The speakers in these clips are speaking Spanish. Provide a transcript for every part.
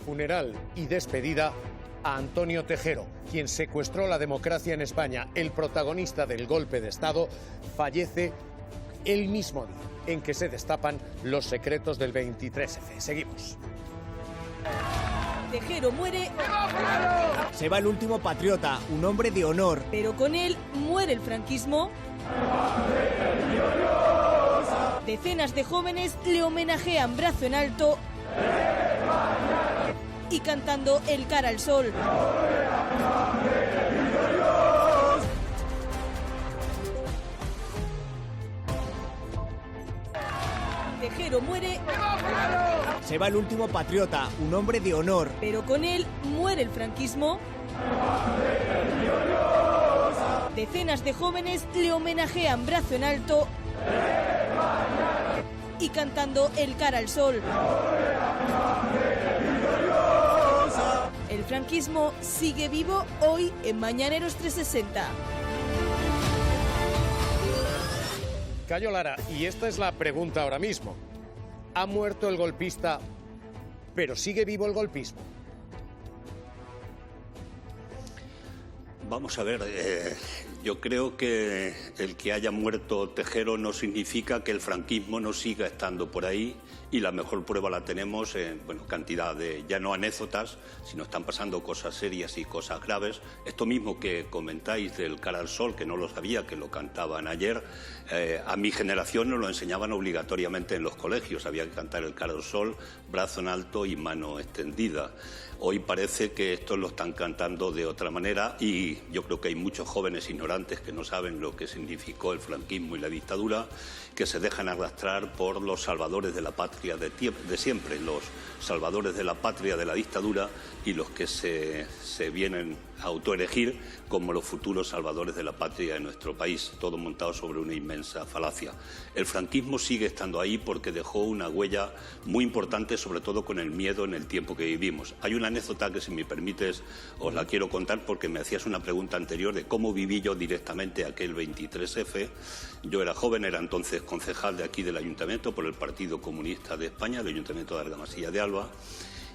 funeral y despedida a Antonio Tejero, quien secuestró la democracia en España. El protagonista del golpe de Estado fallece el mismo día en que se destapan los secretos del 23F. Seguimos. Tejero muere. Se va el último patriota, un hombre de honor. Pero con él muere el franquismo. Decenas de jóvenes le homenajean brazo en alto y cantando El cara al sol. Tejero muere. Se va el último patriota, un hombre de honor. Pero con él muere el franquismo. Decenas de jóvenes le homenajean brazo en alto y cantando El cara al sol. El franquismo sigue vivo hoy en Mañaneros 360. Cayo Lara, y esta es la pregunta ahora mismo. ¿Ha muerto el golpista, pero sigue vivo el golpismo? Vamos a ver, yo creo que el que haya muerto Tejero no significa que el franquismo no siga estando por ahí, y la mejor prueba la tenemos en cantidad de, ya no anécdotas, sino están pasando cosas serias y cosas graves. Esto mismo que comentáis del cara al sol, que no lo sabía, que lo cantaban ayer, a mi generación nos lo enseñaban obligatoriamente en los colegios. Había que cantar el cara al sol, brazo en alto y mano extendida. Hoy parece que esto lo están cantando de otra manera, y yo creo que hay muchos jóvenes ignorantes que no saben lo que significó el franquismo y la dictadura, que se dejan arrastrar por los salvadores de la patria de siempre, los salvadores de la patria de la dictadura, y los que se vienen a autoelegir como los futuros salvadores de la patria de nuestro país, todo montado sobre una inmensa falacia. El franquismo sigue estando ahí porque dejó una huella muy importante, sobre todo con el miedo en el tiempo que vivimos. Hay una anécdota que, si me permites, os la quiero contar, porque me hacías una pregunta anterior de cómo viví yo directamente aquel 23F. Yo era joven, era entonces concejal de aquí del Ayuntamiento por el Partido Comunista de España, el Ayuntamiento de Argamasilla de Alba.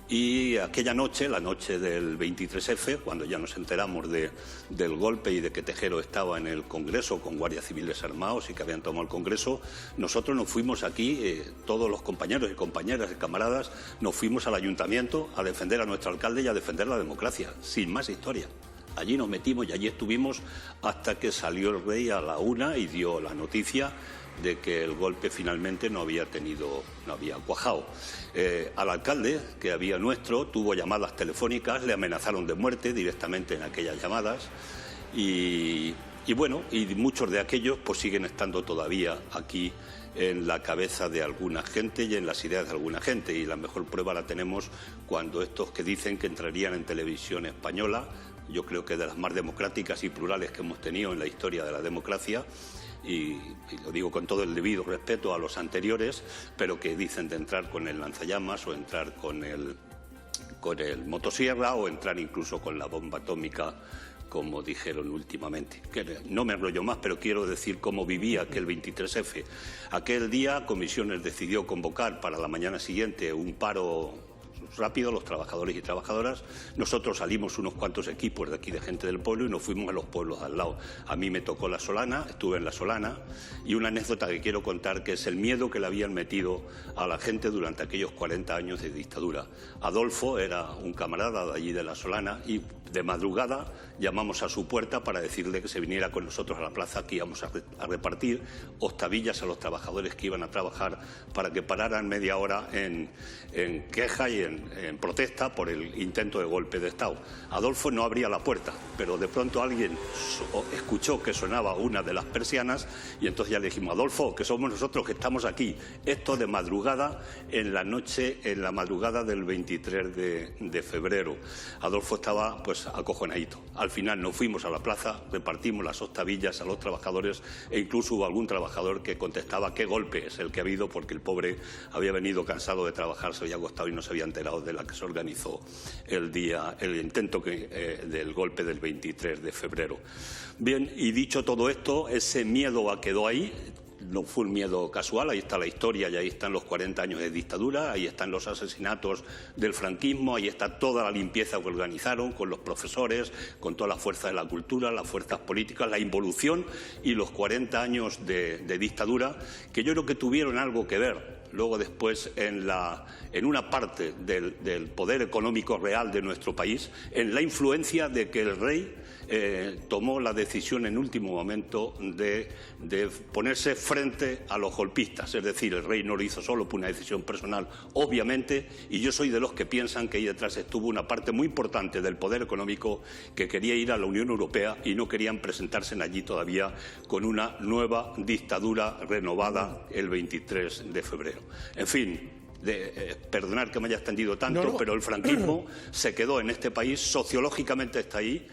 Y aquella noche, la noche del 23F, cuando ya nos enteramos del golpe y de que Tejero estaba en el Congreso con guardias civiles armados y que habían tomado el Congreso, nosotros nos fuimos aquí, todos los compañeros y compañeras y camaradas, nos fuimos al Ayuntamiento a defender a nuestro alcalde y a defender la democracia, sin más historia. Allí nos metimos y allí estuvimos hasta que salió el rey a la 1 y dio la noticia de que el golpe finalmente no había cuajado. Al alcalde, que había nuestro, tuvo llamadas telefónicas, le amenazaron de muerte directamente en aquellas llamadas, y muchos de aquellos pues siguen estando todavía aquí en la cabeza de alguna gente y en las ideas de alguna gente, y la mejor prueba la tenemos cuando estos que dicen que entrarían en televisión española, yo creo que de las más democráticas y plurales que hemos tenido en la historia de la democracia, y lo digo con todo el debido respeto a los anteriores, pero que dicen de entrar con el lanzallamas o entrar con el motosierra o entrar incluso con la bomba atómica, como dijeron últimamente. No me enrollo más, pero quiero decir cómo vivía aquel 23F. Aquel día Comisiones decidió convocar para la mañana siguiente un paro rápido, los trabajadores y trabajadoras. Nosotros salimos unos cuantos equipos de aquí de gente del pueblo y nos fuimos a los pueblos de al lado. A mí me tocó La Solana, estuve en La Solana, y una anécdota que quiero contar, que es el miedo que le habían metido a la gente durante aquellos 40 años de dictadura. Adolfo era un camarada de allí de La Solana, y de madrugada llamamos a su puerta para decirle que se viniera con nosotros a la plaza, que íbamos a repartir octavillas a los trabajadores que iban a trabajar, para que pararan media hora en queja y en protesta por el intento de golpe de Estado. Adolfo no abría la puerta, pero de pronto alguien escuchó que sonaba una de las persianas, y entonces ya le dijimos: Adolfo, que somos nosotros, que estamos aquí. Esto de madrugada, en la madrugada del 23 de febrero. Adolfo estaba pues acojonadito. Al final nos fuimos a la plaza, repartimos las octavillas a los trabajadores, e incluso hubo algún trabajador que contestaba: ¿qué golpe es el que ha habido? Porque el pobre había venido cansado de trabajar, se había acostado y no se había enterado de la que se organizó el intento del golpe del 23 de febrero. Bien, y dicho todo esto, ese miedo quedó ahí. no fue un miedo casual, ahí está la historia y ahí están los 40 años de dictadura, ahí están los asesinatos del franquismo, ahí está toda la limpieza que organizaron con los profesores, con todas las fuerzas de la cultura, las fuerzas políticas, la involución y los 40 años de dictadura, que yo creo que tuvieron algo que ver. Luego después en una parte del poder económico real de nuestro país, en la influencia de que el rey tomó la decisión en último momento de ponerse frente a los golpistas. Es decir, el rey no lo hizo solo por una decisión personal, obviamente, y yo soy de los que piensan que ahí detrás estuvo una parte muy importante del poder económico que quería ir a la Unión Europea y no querían presentarse allí todavía con una nueva dictadura renovada el 23 de febrero. En fin, perdonar que me haya extendido tanto, pero el franquismo se quedó en este país, sociológicamente está ahí,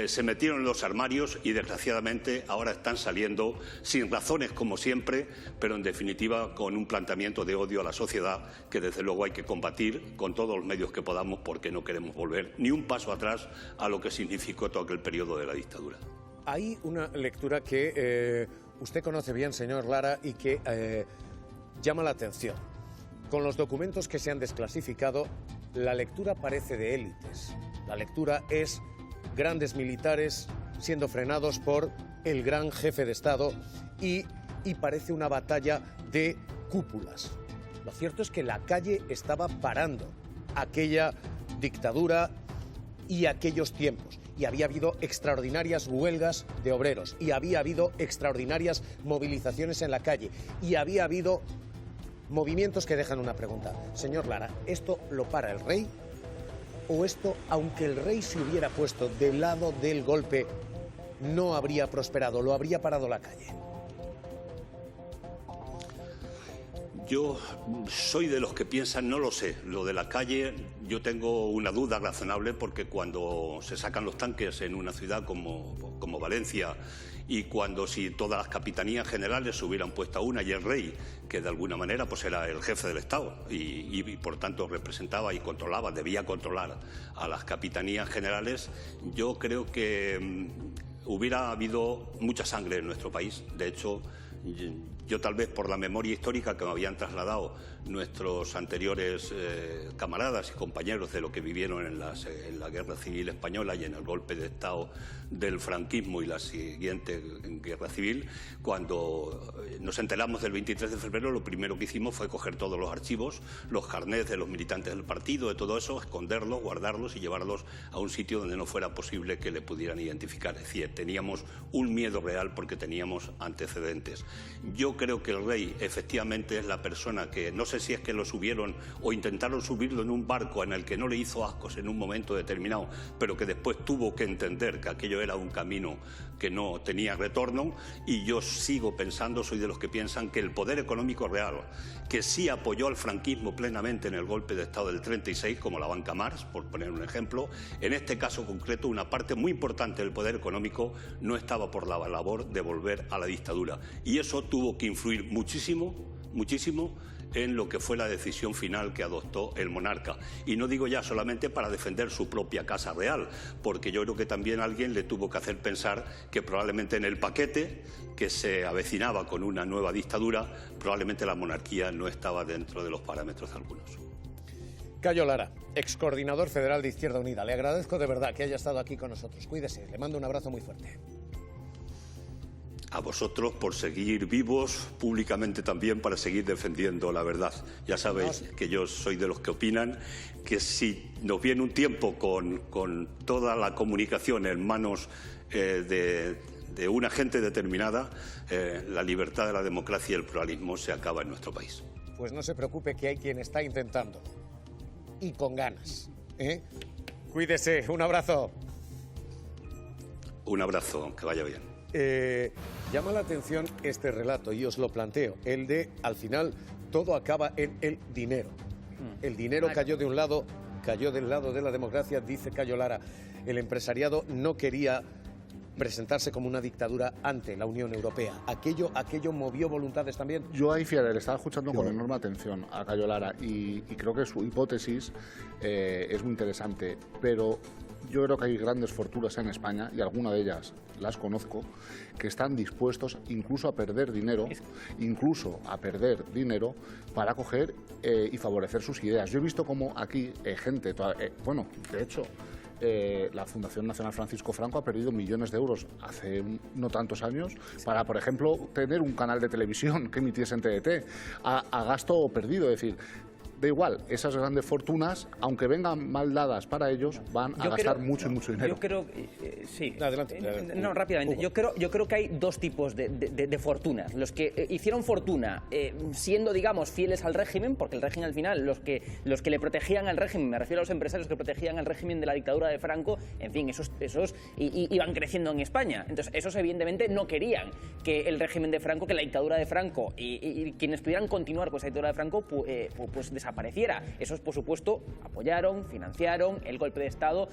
se metieron en los armarios y desgraciadamente ahora están saliendo sin razones como siempre, pero en definitiva con un planteamiento de odio a la sociedad que desde luego hay que combatir con todos los medios que podamos porque no queremos volver ni un paso atrás a lo que significó todo aquel periodo de la dictadura. Hay una lectura que usted conoce bien, señor Lara, y que llama la atención. Con los documentos que se han desclasificado, la lectura parece de élites. La lectura es grandes militares siendo frenados por el gran jefe de Estado y parece una batalla de cúpulas. Lo cierto es que la calle estaba parando aquella dictadura y aquellos tiempos. Y había habido extraordinarias huelgas de obreros, y había habido extraordinarias movilizaciones en la calle, y había habido movimientos que dejan una pregunta. Señor Lara, ¿esto lo para el rey? ¿O esto, aunque el rey se hubiera puesto del lado del golpe, no habría prosperado, lo habría parado la calle? Yo soy de los que piensan, no lo sé, lo de la calle yo tengo una duda razonable porque cuando se sacan los tanques en una ciudad como Valencia y cuando si todas las capitanías generales se hubieran puesto a una y el rey, que de alguna manera pues era el jefe del Estado y por tanto representaba y controlaba, debía controlar a las capitanías generales, yo creo que hubiera habido mucha sangre en nuestro país. De hecho, yo tal vez por la memoria histórica que me habían trasladado nuestros anteriores camaradas y compañeros de lo que vivieron en la Guerra Civil Española y en el golpe de Estado del franquismo y la siguiente Guerra Civil, cuando nos enteramos del 23 de febrero, lo primero que hicimos fue coger todos los archivos, los carnets de los militantes del partido, de todo eso, esconderlos, guardarlos y llevarlos a un sitio donde no fuera posible que le pudieran identificar. Es decir, teníamos un miedo real porque teníamos antecedentes. Yo creo que el rey efectivamente es la persona que, no sé si es que lo subieron o intentaron subirlo en un barco en el que no le hizo ascos en un momento determinado, pero que después tuvo que entender que aquello era un camino que no tenía retorno, y yo sigo pensando, soy de los que piensan que el poder económico real, que sí apoyó al franquismo plenamente en el golpe de Estado del 36, como la Banca Marx, por poner un ejemplo, en este caso concreto una parte muy importante del poder económico no estaba por la labor de volver a la dictadura, y eso tuvo que influir muchísimo en lo que fue la decisión final que adoptó el monarca. Y no digo ya solamente para defender su propia casa real, porque yo creo que también alguien le tuvo que hacer pensar que probablemente en el paquete que se avecinaba con una nueva dictadura, probablemente la monarquía no estaba dentro de los parámetros algunos. Cayo Lara, excoordinador federal de Izquierda Unida, le agradezco de verdad que haya estado aquí con nosotros. Cuídese, le mando un abrazo muy fuerte. A vosotros por seguir vivos, públicamente también para seguir defendiendo la verdad. Ya sabéis que yo soy de los que opinan que si nos viene un tiempo con toda la comunicación en manos de una gente determinada, la libertad de la democracia y el pluralismo se acaba en nuestro país. Pues no se preocupe que hay quien está intentando y con ganas. Cuídese, un abrazo. Un abrazo, que vaya bien. Llama la atención este relato y os lo planteo, el de, al final, todo acaba en el dinero. El dinero cayó de un lado, cayó del lado de la democracia, dice Cayo Lara. El empresariado no quería presentarse como una dictadura ante la Unión Europea. ¿Aquello movió voluntades también? Yo ahí, fíjate, le estaba escuchando con enorme atención a Cayo Lara y creo que su hipótesis es muy interesante, pero yo creo que hay grandes fortunas en España, y alguna de ellas las conozco, que están dispuestos incluso a perder dinero, para coger y favorecer sus ideas. Yo he visto como aquí gente, bueno, de hecho, la Fundación Nacional Francisco Franco ha perdido millones de euros hace no tantos años para, por ejemplo, tener un canal de televisión que emitiese en TDT a gasto perdido. Es decir, da igual, esas grandes fortunas, aunque vengan mal dadas para ellos, van a gastar mucho dinero. Yo creo, sí. Adelante. No, rápidamente. Yo creo que hay dos tipos de fortunas. Los que hicieron fortuna siendo, digamos, fieles al régimen, porque el régimen al final, los que le protegían al régimen, me refiero a los empresarios que protegían al régimen de la dictadura de Franco, en fin, esos iban creciendo en España. Entonces, esos evidentemente no querían que el régimen de Franco, que la dictadura de Franco y quienes pudieran continuar con esa dictadura de Franco, pues desapareciera. Esos, por supuesto, apoyaron, financiaron el golpe de Estado,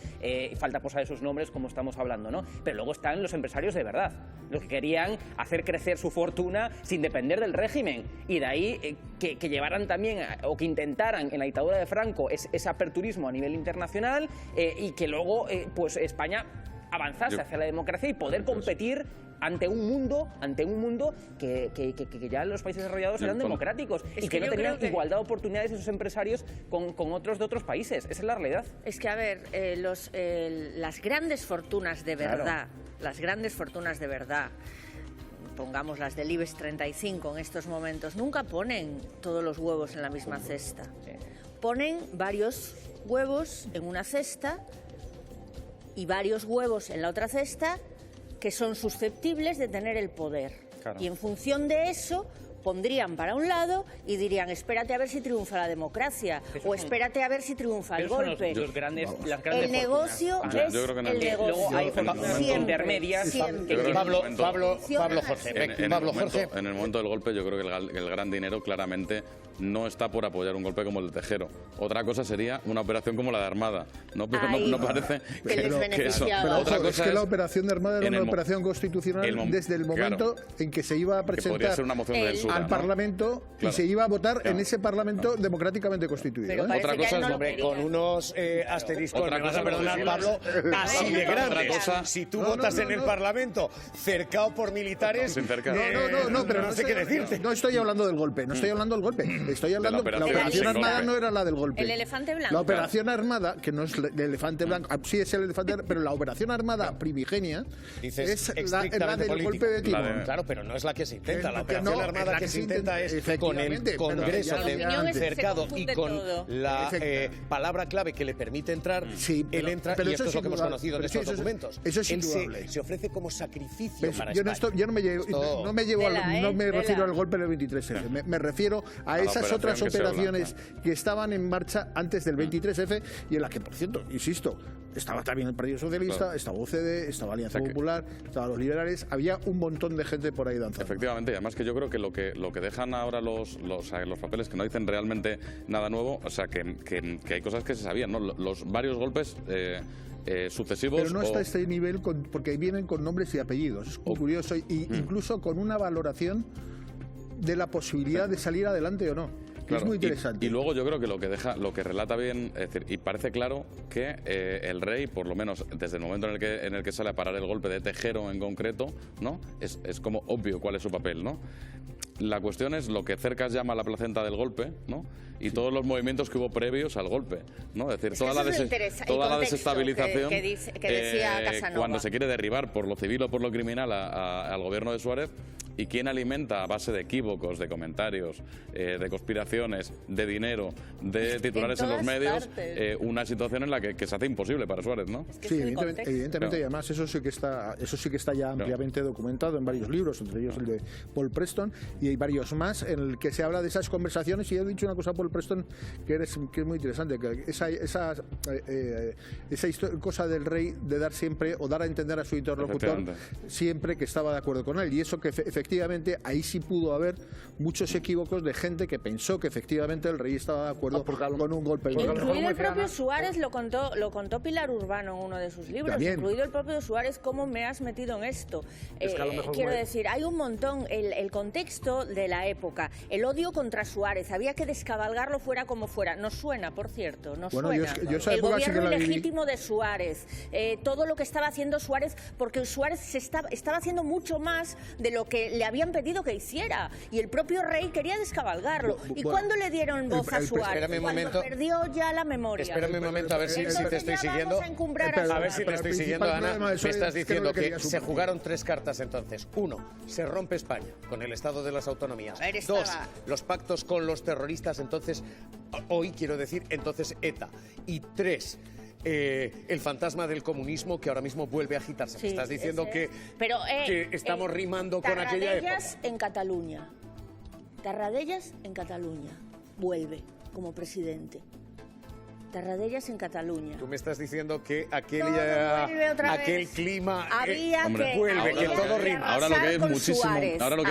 falta por saber sus nombres, como estamos hablando, ¿no? Pero luego están los empresarios de verdad, los que querían hacer crecer su fortuna sin depender del régimen, y de ahí que llevaran también, o que intentaran en la dictadura de Franco ese aperturismo a nivel internacional, y que luego pues España avanzase hacia la democracia y poder competir ante un mundo que ya los países desarrollados eran democráticos y que no tenían igualdad de oportunidades esos empresarios con otros de otros países. Esa es la realidad. Es que, a ver, las grandes fortunas de verdad, pongamos las del IBEX 35 en estos momentos, nunca ponen todos los huevos en la misma cesta. Ponen varios huevos en una cesta y varios huevos en la otra cesta que son susceptibles de tener el poder. Claro. Y en función de eso pondrían para un lado y dirían, espérate a ver si triunfa la democracia, o espérate a ver si triunfa el golpe. Las grandes el negocio es el negocio. Luego hay fortunas intermedias. Pablo Jorge. En el momento del golpe, yo creo que el gran dinero claramente no está por apoyar un golpe como el de Tejero. Otra cosa sería una operación como la de Armada. No parece que eso. Pero otra cosa es que la operación de Armada era una operación constitucional desde el momento en que se iba a presentar al Parlamento y se iba a votar en ese Parlamento democráticamente constituido. Otra cosa es, hombre, con unos asteriscos, me vas a perdonar, Pablo, así de grandes. Si tú votas en el Parlamento cercado por militares, pero no sé qué decirte. No estoy hablando del golpe, estoy hablando la operación Armada no era la del golpe. El elefante blanco. La operación Armada, que no es el elefante blanco, sí es el elefante, pero la operación Armada primigenia es la del golpe de Timón. Claro, pero no es la que se intenta. La operación Armada que se intenta es con el Congreso cercado y con la palabra clave que le permite entrar, él entra, y esto es lo que hemos conocido en estos documentos. Eso es indudable. Se ofrece como sacrificio para yo España. Yo no me refiero al golpe del 23F, me refiero a esas otras operaciones que estaban en marcha antes del 23F y en las que, por cierto, insisto, estaba también el Partido Socialista, estaba UCD, estaba Alianza Popular, estaban los liberales, había un montón de gente por ahí danzando. Efectivamente, y además que yo creo que lo que dejan ahora los papeles, que no dicen realmente nada nuevo, o sea, que hay cosas que se sabían, ¿no? Los varios golpes sucesivos. Pero no está a este nivel porque vienen con nombres y apellidos, es muy curioso, y incluso con una valoración de la posibilidad de salir adelante o no. Claro, es muy interesante. Y luego yo creo que lo que relata bien, es decir, y parece claro que el rey, por lo menos desde el momento en el que sale a parar el golpe de Tejero en concreto, ¿no? Es como obvio cuál es su papel, ¿no? La cuestión es lo que Cercas llama la placenta del golpe, ¿no? Y todos los movimientos que hubo previos al golpe, ¿no? Es decir, toda la desestabilización que decía Casanova, cuando se quiere derribar por lo civil o por lo criminal al gobierno de Suárez. ¿Y quién alimenta a base de equívocos, de comentarios, de conspiraciones, de dinero, de titulares en los medios, una situación en la que se hace imposible para Suárez, ¿no? Sí, evidentemente, y además eso sí que está ya ampliamente documentado en varios libros, entre ellos el de Paul Preston, y hay varios más en el que se habla de esas conversaciones. Y he dicho una cosa a Paul Preston que es muy interesante, que esa cosa del rey de dar siempre o dar a entender a su interlocutor siempre que estaba de acuerdo con él, y eso que efectivamente efectivamente ahí sí pudo haber muchos equívocos de gente que pensó que efectivamente el rey estaba de acuerdo con un golpe. Incluido el propio Suárez, lo contó Pilar Urbano en uno de sus libros, también. Incluido el propio Suárez, ¿cómo me has metido en esto? Quiero decir, hay un montón, el contexto de la época, el odio contra Suárez, había que descabalgarlo fuera como fuera. Nos suena, por cierto, nos suena. El gobierno ilegítimo de Suárez, todo lo que estaba haciendo Suárez, porque Suárez estaba haciendo mucho más de lo que le habían pedido que hiciera, y el propio rey quería descabalgarlo. ¿Y cuándo le dieron voz a Suárez? Cuando perdió ya la memoria. Espérame un momento, a ver si te estoy siguiendo. A ver si te estoy siguiendo, Ana. Me estás diciendo que se jugaron 3 cartas entonces. 1, se rompe España con el Estado de las Autonomías. 2, los pactos con los terroristas, entonces, hoy quiero decir, entonces ETA. Y 3, el fantasma del comunismo que ahora mismo vuelve a agitarse. Me estás diciendo que estamos rimando con aquella época. Tarradellas en Cataluña. Tarradellas en Cataluña. Vuelve como presidente. Tarradellas en Cataluña. Tú me estás diciendo que aquel clima vuelve, que todo rima. Ahora lo que es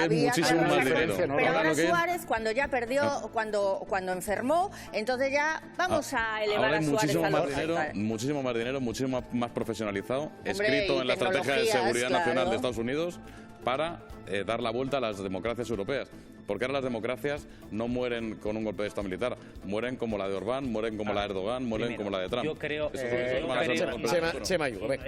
muchísimo más dinero. Pero ahora Suárez, cuando ya perdió, cuando enfermó, entonces ya vamos a elevar a Suárez a los muchísimo más dinero, muchísimo más profesionalizado, escrito en la Estrategia de Seguridad Nacional de Estados Unidos para dar la vuelta a las democracias europeas. Porque ahora las democracias no mueren con un golpe de Estado militar, mueren como la de Orbán, mueren como la de Erdogan, mueren como la de Trump. Yo creo...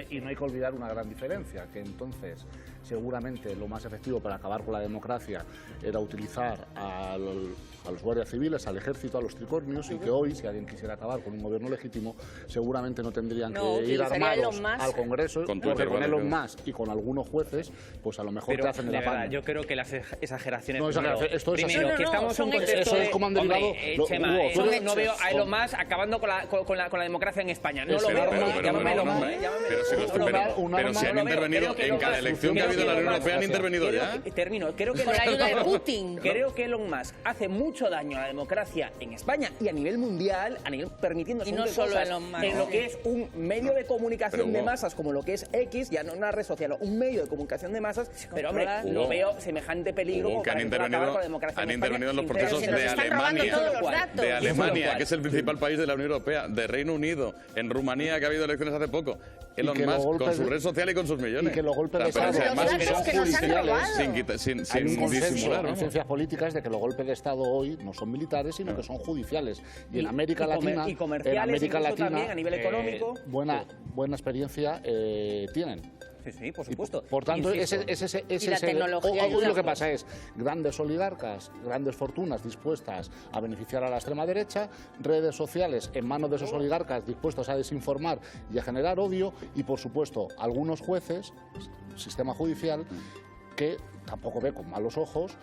Y no hay que olvidar una gran diferencia, que entonces seguramente lo más efectivo para acabar con la democracia era utilizar a los guardias civiles, al ejército, a los tricornios, y que hoy, si alguien quisiera acabar con un gobierno legítimo, seguramente no tendrían que ir armados al Congreso, porque con Elon Musk y con algunos jueces, pues a lo mejor te hacen el apaño. Yo creo que las exageraciones... Esto es primero, que estamos en un contexto eso es como han derivado. Chema, no veo a Elon Musk acabando con la democracia en España. No lo veo. Pero si han intervenido en cada elección que ha habido en la Unión Europea, han intervenido ya. Termino. Creo que con la ayuda de Putin. Creo que Elon Musk hace mucho daño a la democracia en España y a nivel mundial, permitiendo y no solo Elon Musk, en lo que es un medio de comunicación de masas como lo que es X, ya no una red social, un medio de comunicación de masas. Pero hombre, no veo semejante peligro como para acabar con la democracia. Han intervenido en los procesos de Alemania, que es el principal país de la Unión Europea, de Reino Unido, en Rumanía, que ha habido elecciones hace poco. Elon Musk con su red social y con sus millones. Y que los golpes de Estado son judiciales. Sin disimular. Hay ciencias políticas de que los golpes de Estado hoy no son militares, sino que son judiciales. Y en América Latina, también a nivel económico, buena experiencia tienen. Sí, por supuesto. Por tanto, ese hoy lo que pasa es grandes oligarcas, grandes fortunas dispuestas a beneficiar a la extrema derecha, redes sociales en manos de esos oligarcas dispuestos a desinformar y a generar odio, y por supuesto algunos jueces, sistema judicial, que tampoco ve con malos ojos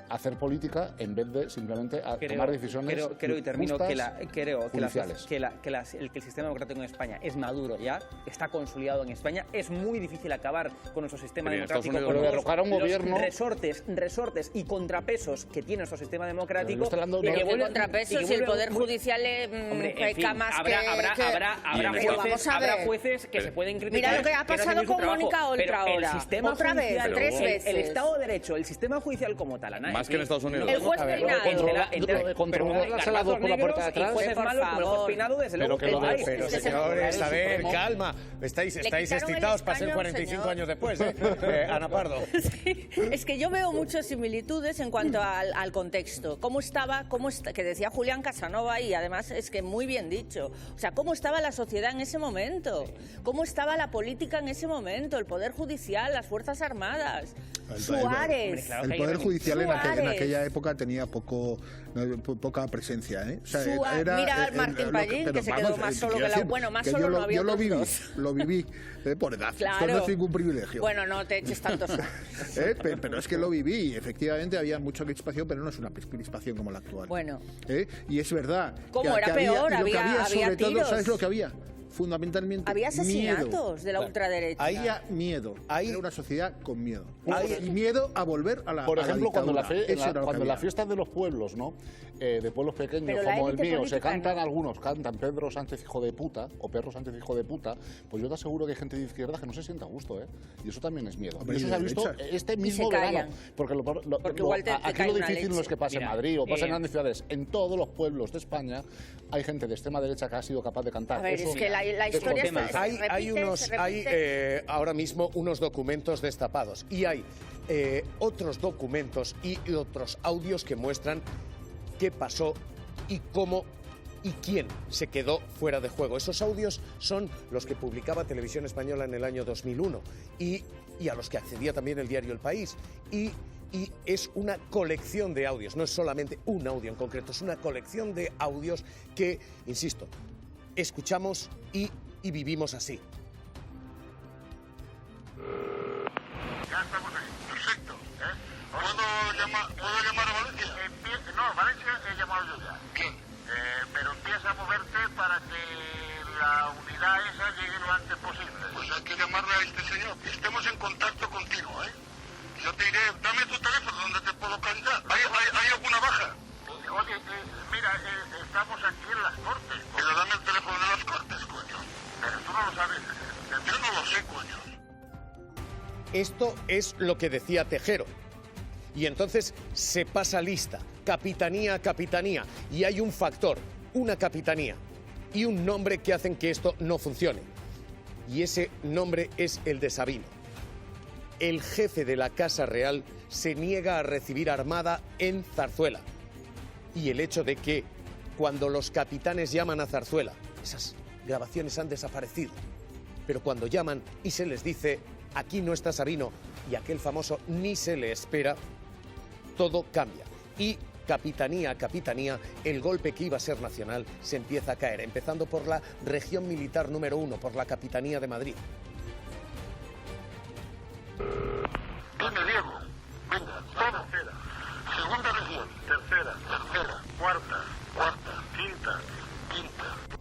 hacer política en vez de simplemente tomar decisiones creo y termino judiciales. Que el sistema democrático en España es maduro ya, está consolidado en España, es muy difícil acabar con nuestro sistema democrático, pero derrocar a un gobierno, resortes y contrapesos que tiene nuestro sistema democrático. Contrapesos y el Poder Judicial peca más habrá jueces que se pueden criticar. Mira lo que ha pasado con Mónica Oltra ahora. Otra vez, 3 veces. El Estado de Derecho, el sistema judicial como tal. Más que en Estados Unidos. El juez Peinado. Controlar la sala por la puerta de atrás. Jueces malos como el juez Peinado, desde luego. Pero señores, a ver, calma. Estáis excitados para ser 45 años después, Ana Pardo. Es que yo veo muchas similitudes en cuanto al contexto. Que decía Julián Casanova, y además es que muy bien dicho. O sea, cómo estaba la sociedad en ese momento, cómo estaba la política en ese momento, el Poder Judicial, las Fuerzas Armadas. Suárez. El Poder Judicial en aquella época tenía poca presencia, ¿eh? O sea, mira al Martín Pallín, que se quedó más solo que la... Bueno, más solo no había. Yo lo viví por edad. Claro. Esto no es ningún privilegio. Bueno, no te eches tanto sol. Pero es que lo viví. Efectivamente había mucha crispación, pero no es una crispación como la actual. Bueno. Y es verdad. ¿Cómo era peor? Había sobre todo, tiros. ¿sabes lo que había? fundamentalmente había asesinatos miedo. de la ultraderecha. Había miedo. Era una sociedad con miedo. Y miedo a volver a la Por ejemplo, cuando en la fiesta de los pueblos, ¿no? De pueblos pequeños como el mío, se cantan algunos, cantan Pedro Sánchez hijo de puta o Perro Sánchez hijo de puta, pues yo te aseguro que hay gente de izquierda que no se sienta a gusto, ¿eh? Y eso también es miedo. Y eso se ha visto este mismo verano. Porque aquí lo difícil no es que pase en Madrid o pase en grandes ciudades. En todos los pueblos de España hay gente de extrema derecha que ha sido capaz de cantar. A ver, es que la historia hay ahora mismo unos documentos destapados y hay otros documentos y otros audios que muestran qué pasó y cómo y quién se quedó fuera de juego. Esos audios son los que publicaba Televisión Española en el año 2001 y a los que accedía también el diario El País. Y es una colección de audios, no es solamente un audio en concreto, es una colección de audios que, insisto, escuchamos y vivimos así. Ya estamos ahí. Perfecto. ¿Puedo llamar a Valencia? No, Valencia he llamado yo ya. Bien. Pero empieza a moverte para que la unidad esa llegue lo antes posible. Pues hay que llamarle a este señor. Estemos en contacto contigo, ¿eh? Yo te diré, dame tu teléfono, ¿dónde te puedo cantar? ¿Hay alguna baja? Oye, mira, estamos aquí en las Cortes. Pero dame el teléfono de las Cortes, coño. Pero tú no lo sabes. Yo no lo sé, coño. Esto es lo que decía Tejero. Y entonces se pasa lista, capitanía a capitanía, y hay un factor, una capitanía y un nombre que hacen que esto no funcione. Y ese nombre es el de Sabino. El jefe de la Casa Real se niega a recibir armada en Zarzuela. Y el hecho de que cuando los capitanes llaman a Zarzuela, esas grabaciones han desaparecido, pero cuando llaman y se les dice aquí no está Sabino y aquel famoso ni se le espera, todo cambia. Y capitanía a capitanía, el golpe que iba a ser nacional se empieza a caer, empezando por la región militar número 1, por la Capitanía de Madrid. Dime, Diego. Venga, todo. Segunda región. Tercera. Cuarta. Quinta.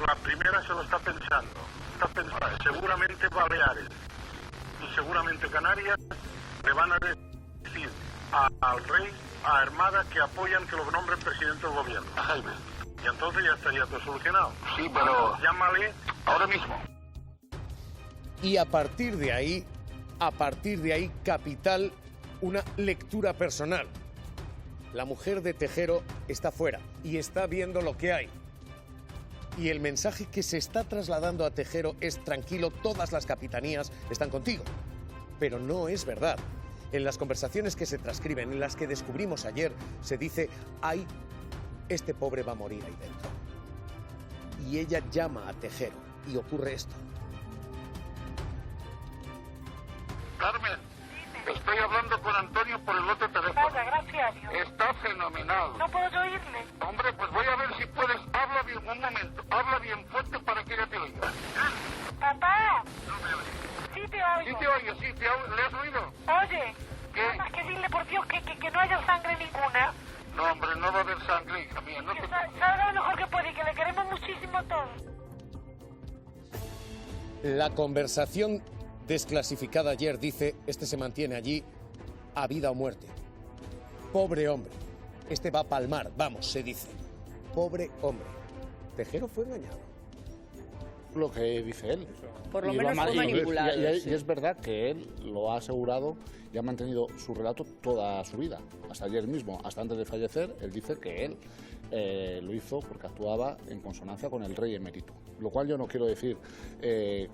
La primera se lo está pensando. Seguramente Baleares y seguramente Canarias le van a decir al rey, a Armada, que apoyan que lo nombren presidente del gobierno. A Jaime. Y entonces ya estaría todo solucionado. Sí, pero llámale ahora mismo. Y a partir de ahí, capital, una lectura personal. La mujer de Tejero está fuera y está viendo lo que hay. Y el mensaje que se está trasladando a Tejero es: tranquilo, todas las capitanías están contigo. Pero no es verdad. En las conversaciones que se transcriben, en las que descubrimos ayer, se dice: ay, este pobre va a morir ahí dentro. Y ella llama a Tejero y ocurre esto. Carmen, estoy hablando con Antonio por el otro teléfono. Vaya, gracias a Dios. Está fenomenal. No puedo yo oírle. Hombre, pues voy a ver si puedes. Habla bien, un momento. Habla bien fuerte para que ella te oiga. Papá. No me oyes. Sí te oigo. Sí te oigo, sí te oigo. ¿Le has oído? Oye. ¿Qué? Nada más que dile, por Dios, que no haya sangre ninguna. No, hombre, no va a haber sangre, hija mía. No te... Sabe lo mejor que puede y que le queremos muchísimo a todos. La conversación desclasificada ayer dice: este se mantiene allí a vida o muerte. Pobre hombre. Este va a palmar, vamos, se dice. Pobre hombre. Tejero fue engañado. Lo que dice él. Por lo menos fue manipulado. Y es verdad que él lo ha asegurado y ha mantenido su relato toda su vida. Hasta ayer mismo, hasta antes de fallecer, él dice que él lo hizo porque actuaba en consonancia con el rey emérito. Lo cual yo no quiero decir que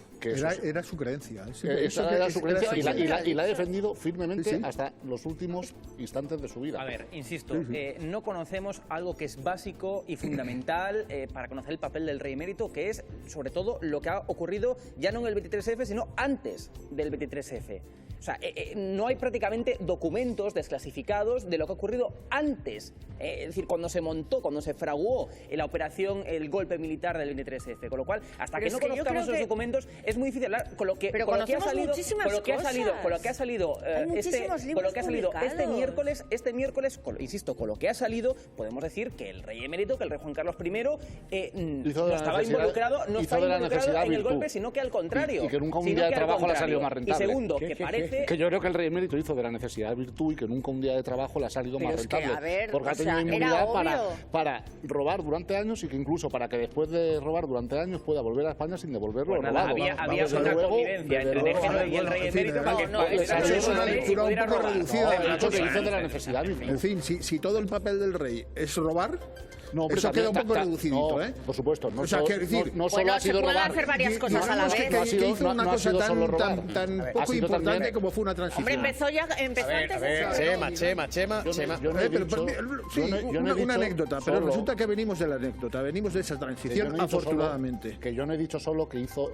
era su creencia. Era su creencia y la ha defendido firmemente hasta los últimos instantes de su vida. A ver, insisto, no conocemos algo que es básico y fundamental para conocer el papel del rey emérito, que es sobre todo lo que ha ocurrido ya no en el 23F, sino antes del 23F. O sea, no hay prácticamente documentos desclasificados de lo que ha ocurrido antes. Es decir, cuando se montó, cuando se fraguó la operación, el golpe militar del 23F. Con lo cual, hasta que no conozcamos esos documentos, es muy difícil hablar con lo que, pero con lo que ha salido, con lo que ha salido este miércoles, insisto, con lo que ha salido, podemos decir que el rey emérito, que el rey Juan Carlos I, no estaba involucrado en el golpe, sino que al contrario. Y que nunca un día de trabajo le ha salido más rentable. Y segundo, que parece... Que yo creo que el rey emérito hizo de la necesidad de virtud y que nunca un día de trabajo le ha salido más rentable. Porque ha tenido inmunidad para robar durante años y que incluso para que después de robar durante años pueda volver a España sin devolverlo robado. Había una convivencia entre Tejero y el rey emérito para que es una lectura un poco reducida de la cosa. Hizo de la necesidad de virtud. En fin, si todo el papel del rey es robar... No, eso queda un poco reducidito, ¿eh? Por supuesto. No, o sea, quiero decir, no solo ha sido robar. Hacer varias cosas a la vez. Que hizo una cosa tan poco importante como fue una transición. Hombre, empezó antes. Chema. Una anécdota, pero resulta que venimos de la anécdota, venimos de esa transición, afortunadamente. Que yo no he dicho solo que hizo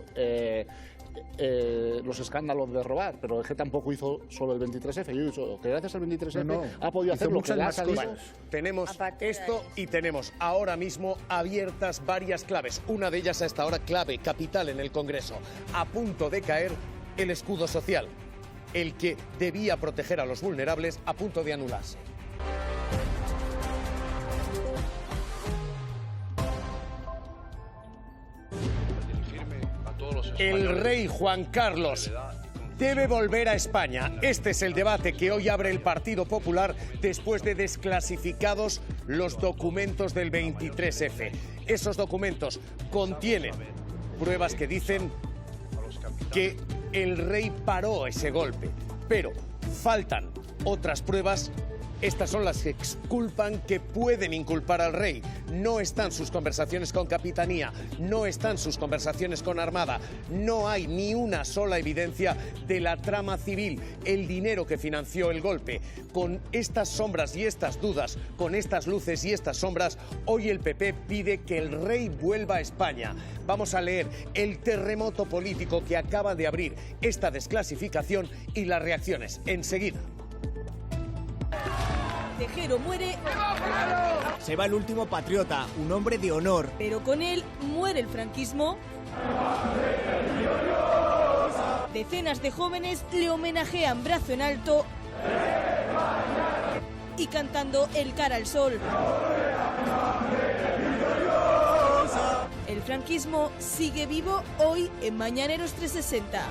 los escándalos de robar, pero es que tampoco hizo solo el 23F. Yo he dicho que gracias al 23F ha podido hacer lo que le ha salido. Tenemos esto y tenemos ahora mismo abiertas varias claves. Una de ellas a esta hora clave, capital en el Congreso. A punto de caer el escudo social, el que debía proteger a los vulnerables, a punto de anularse. El rey Juan Carlos debe volver a España. Este es el debate que hoy abre el Partido Popular después de desclasificados los documentos del 23F. Esos documentos contienen pruebas que dicen que el rey paró ese golpe, pero faltan otras pruebas. Estas son las que exculpan, que pueden inculpar al rey. No están sus conversaciones con Capitanía, no están sus conversaciones con Armada. No hay ni una sola evidencia de la trama civil, el dinero que financió el golpe. Con estas sombras y estas dudas, con estas luces y estas sombras, hoy el PP pide que el rey vuelva a España. Vamos a leer el terremoto político que acaba de abrir esta desclasificación y las reacciones enseguida. Tejero muere. Se va el último patriota, un hombre de honor. Pero con él muere el franquismo. Decenas de jóvenes le homenajean brazo en alto y cantando El cara al sol. El franquismo sigue vivo hoy en Mañaneros 360.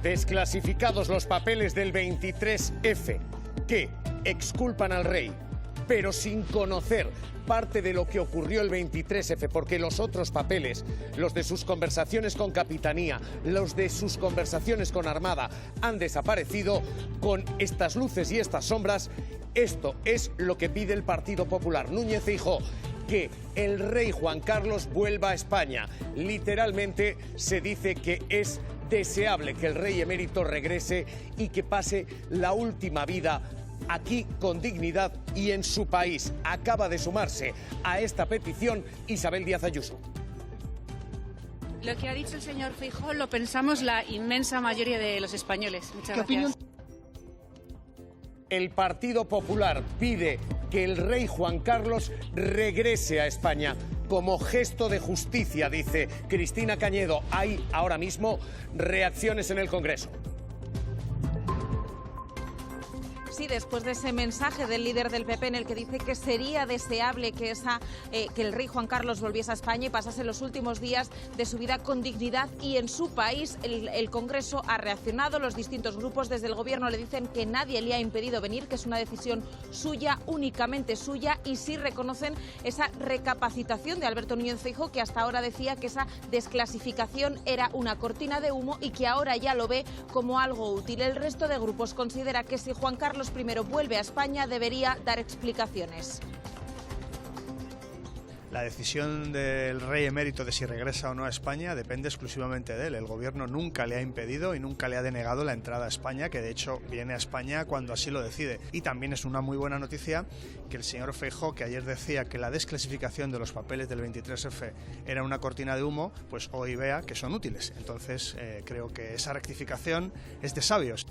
Desclasificados los papeles del 23F que exculpan al rey, pero sin conocer parte de lo que ocurrió el 23F, porque los otros papeles, los de sus conversaciones con Capitanía, los de sus conversaciones con Armada, han desaparecido. Con estas luces y estas sombras, esto es lo que pide el Partido Popular. Núñez Feijóo, que el rey Juan Carlos vuelva a España. Literalmente se dice que es deseable que el rey emérito regrese y que pase la última vida aquí con dignidad y en su país. Acaba de sumarse a esta petición Isabel Díaz Ayuso. Lo que ha dicho el señor Feijóo lo pensamos la inmensa mayoría de los españoles. Muchas gracias. El Partido Popular pide que el rey Juan Carlos regrese a España como gesto de justicia, dice Cristina Cañedo. Hay ahora mismo reacciones en el Congreso. Sí, después de ese mensaje del líder del PP en el que dice que sería deseable que el rey Juan Carlos volviese a España y pasase los últimos días de su vida con dignidad y en su país, el Congreso ha reaccionado. Los distintos grupos desde el Gobierno le dicen que nadie le ha impedido venir, que es una decisión suya, únicamente suya, y sí reconocen esa recapacitación de Alberto Núñez Feijóo, que hasta ahora decía que esa desclasificación era una cortina de humo y que ahora ya lo ve como algo útil. El resto de grupos considera que si Juan Carlos I vuelve a España debería dar explicaciones. La decisión del rey emérito de si regresa o no a España depende exclusivamente de él. El Gobierno nunca le ha impedido y nunca le ha denegado la entrada a España, que de hecho viene a España cuando así lo decide. Y también es una muy buena noticia que el señor Feijóo, que ayer decía que la desclasificación de los papeles del 23F era una cortina de humo, pues hoy vea que son útiles. Entonces creo que esa rectificación es de sabios.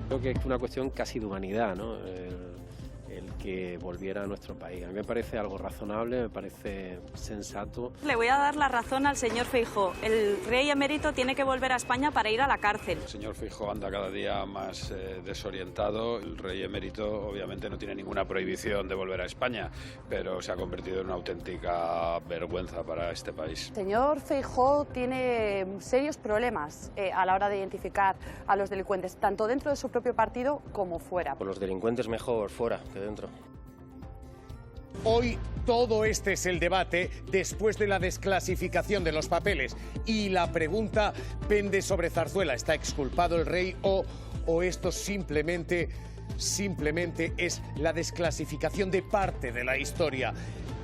Creo que es una cuestión casi de humanidad, ¿no? El que volviera a nuestro país. A mí me parece algo razonable, me parece sensato. Le voy a dar la razón al señor Feijóo. El rey emérito tiene que volver a España para ir a la cárcel. El señor Feijóo anda cada día más desorientado. El rey emérito obviamente no tiene ninguna prohibición de volver a España, pero se ha convertido en una auténtica vergüenza para este país. El señor Feijóo tiene serios problemas a la hora de identificar a los delincuentes, tanto dentro de su propio partido como fuera. Por los delincuentes mejor fuera que dentro. Hoy todo este es el debate después de la desclasificación de los papeles y la pregunta pende sobre Zarzuela. ¿Está exculpado el rey o esto simplemente es la desclasificación de parte de la historia?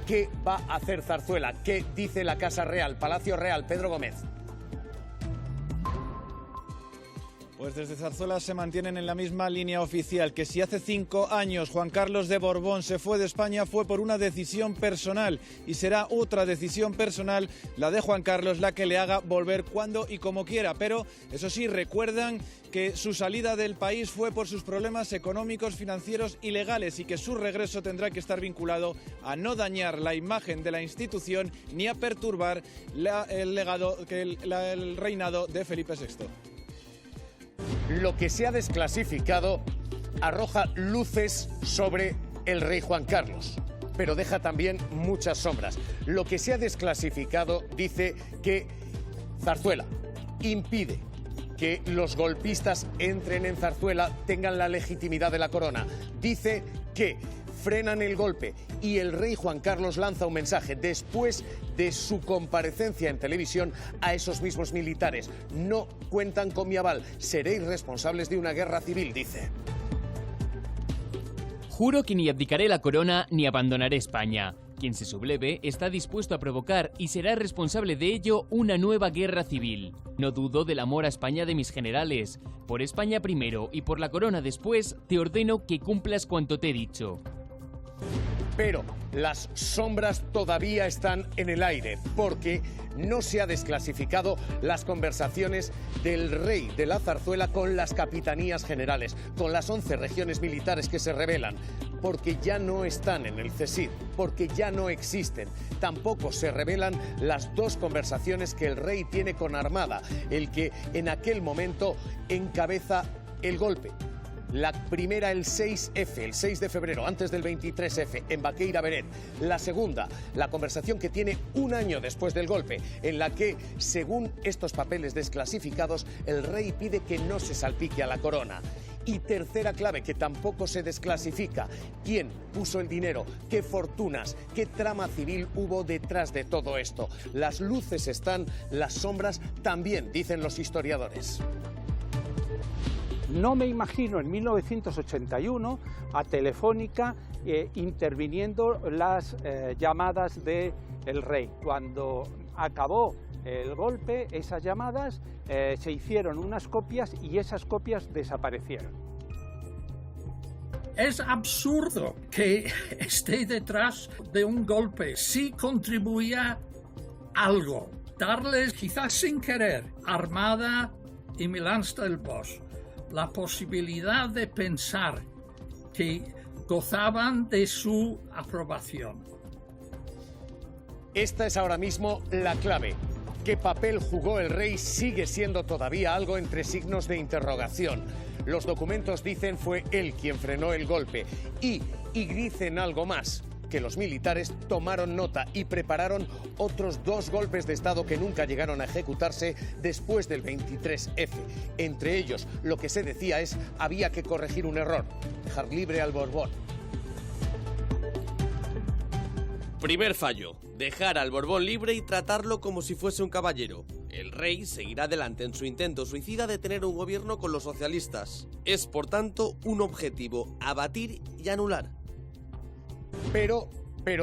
¿Qué va a hacer Zarzuela? ¿Qué dice la Casa Real, Palacio Real? Pedro Gómez. Pues desde Zarzuela se mantienen en la misma línea oficial, que si hace 5 años Juan Carlos de Borbón se fue de España fue por una decisión personal y será otra decisión personal, la de Juan Carlos, la que le haga volver cuando y como quiera. Pero eso sí, recuerdan que su salida del país fue por sus problemas económicos, financieros y legales y que su regreso tendrá que estar vinculado a no dañar la imagen de la institución ni a perturbar el reinado de Felipe VI. Lo que se ha desclasificado arroja luces sobre el rey Juan Carlos, pero deja también muchas sombras. Lo que se ha desclasificado dice que Zarzuela impide que los golpistas entren en Zarzuela, tengan la legitimidad de la corona. Dice que frenan el golpe y el rey Juan Carlos lanza un mensaje después de su comparecencia en televisión a esos mismos militares. No cuentan con mi aval, seréis responsables de una guerra civil, dice. Juro que ni abdicaré la corona ni abandonaré España. Quien se subleve está dispuesto a provocar y será responsable de ello una nueva guerra civil. No dudo del amor a España de mis generales. Por España primero y por la corona después, te ordeno que cumplas cuanto te he dicho. Pero las sombras todavía están en el aire, porque no se ha desclasificado las conversaciones del rey de la Zarzuela con las capitanías generales, con las 11 regiones militares que se rebelan, porque ya no están en el CSIC, porque ya no existen. Tampoco se revelan las 2 conversaciones que el rey tiene con Armada, el que en aquel momento encabeza el golpe. La primera el 6F, el 6 de febrero, antes del 23F, en Baqueira Beret. La segunda, la conversación que tiene un año después del golpe, en la que, según estos papeles desclasificados, el rey pide que no se salpique a la corona. Y tercera clave, que tampoco se desclasifica: ¿quién puso el dinero? ¿Qué fortunas? ¿Qué trama civil hubo detrás de todo esto? Las luces están, las sombras también, dicen los historiadores. No me imagino en 1981 a Telefónica interviniendo las llamadas del rey. Cuando acabó el golpe, esas llamadas se hicieron unas copias y esas copias desaparecieron. Es absurdo que esté detrás de un golpe. Si contribuía algo, darles, quizás sin querer, Armada y Milán Stellenbosch la posibilidad de pensar que gozaban de su aprobación. Esta es ahora mismo la clave. ¿Qué papel jugó el rey? Sigue siendo todavía algo entre signos de interrogación. Los documentos dicen fue él quien frenó el golpe y dicen algo más, que los militares tomaron nota y prepararon otros 2 golpes de Estado que nunca llegaron a ejecutarse después del 23F. Entre ellos, lo que se decía es había que corregir un error, dejar libre al Borbón. Primer fallo, dejar al Borbón libre y tratarlo como si fuese un caballero. El rey seguirá adelante en su intento suicida de tener un gobierno con los socialistas. Es, por tanto, un objetivo abatir y anular. Pero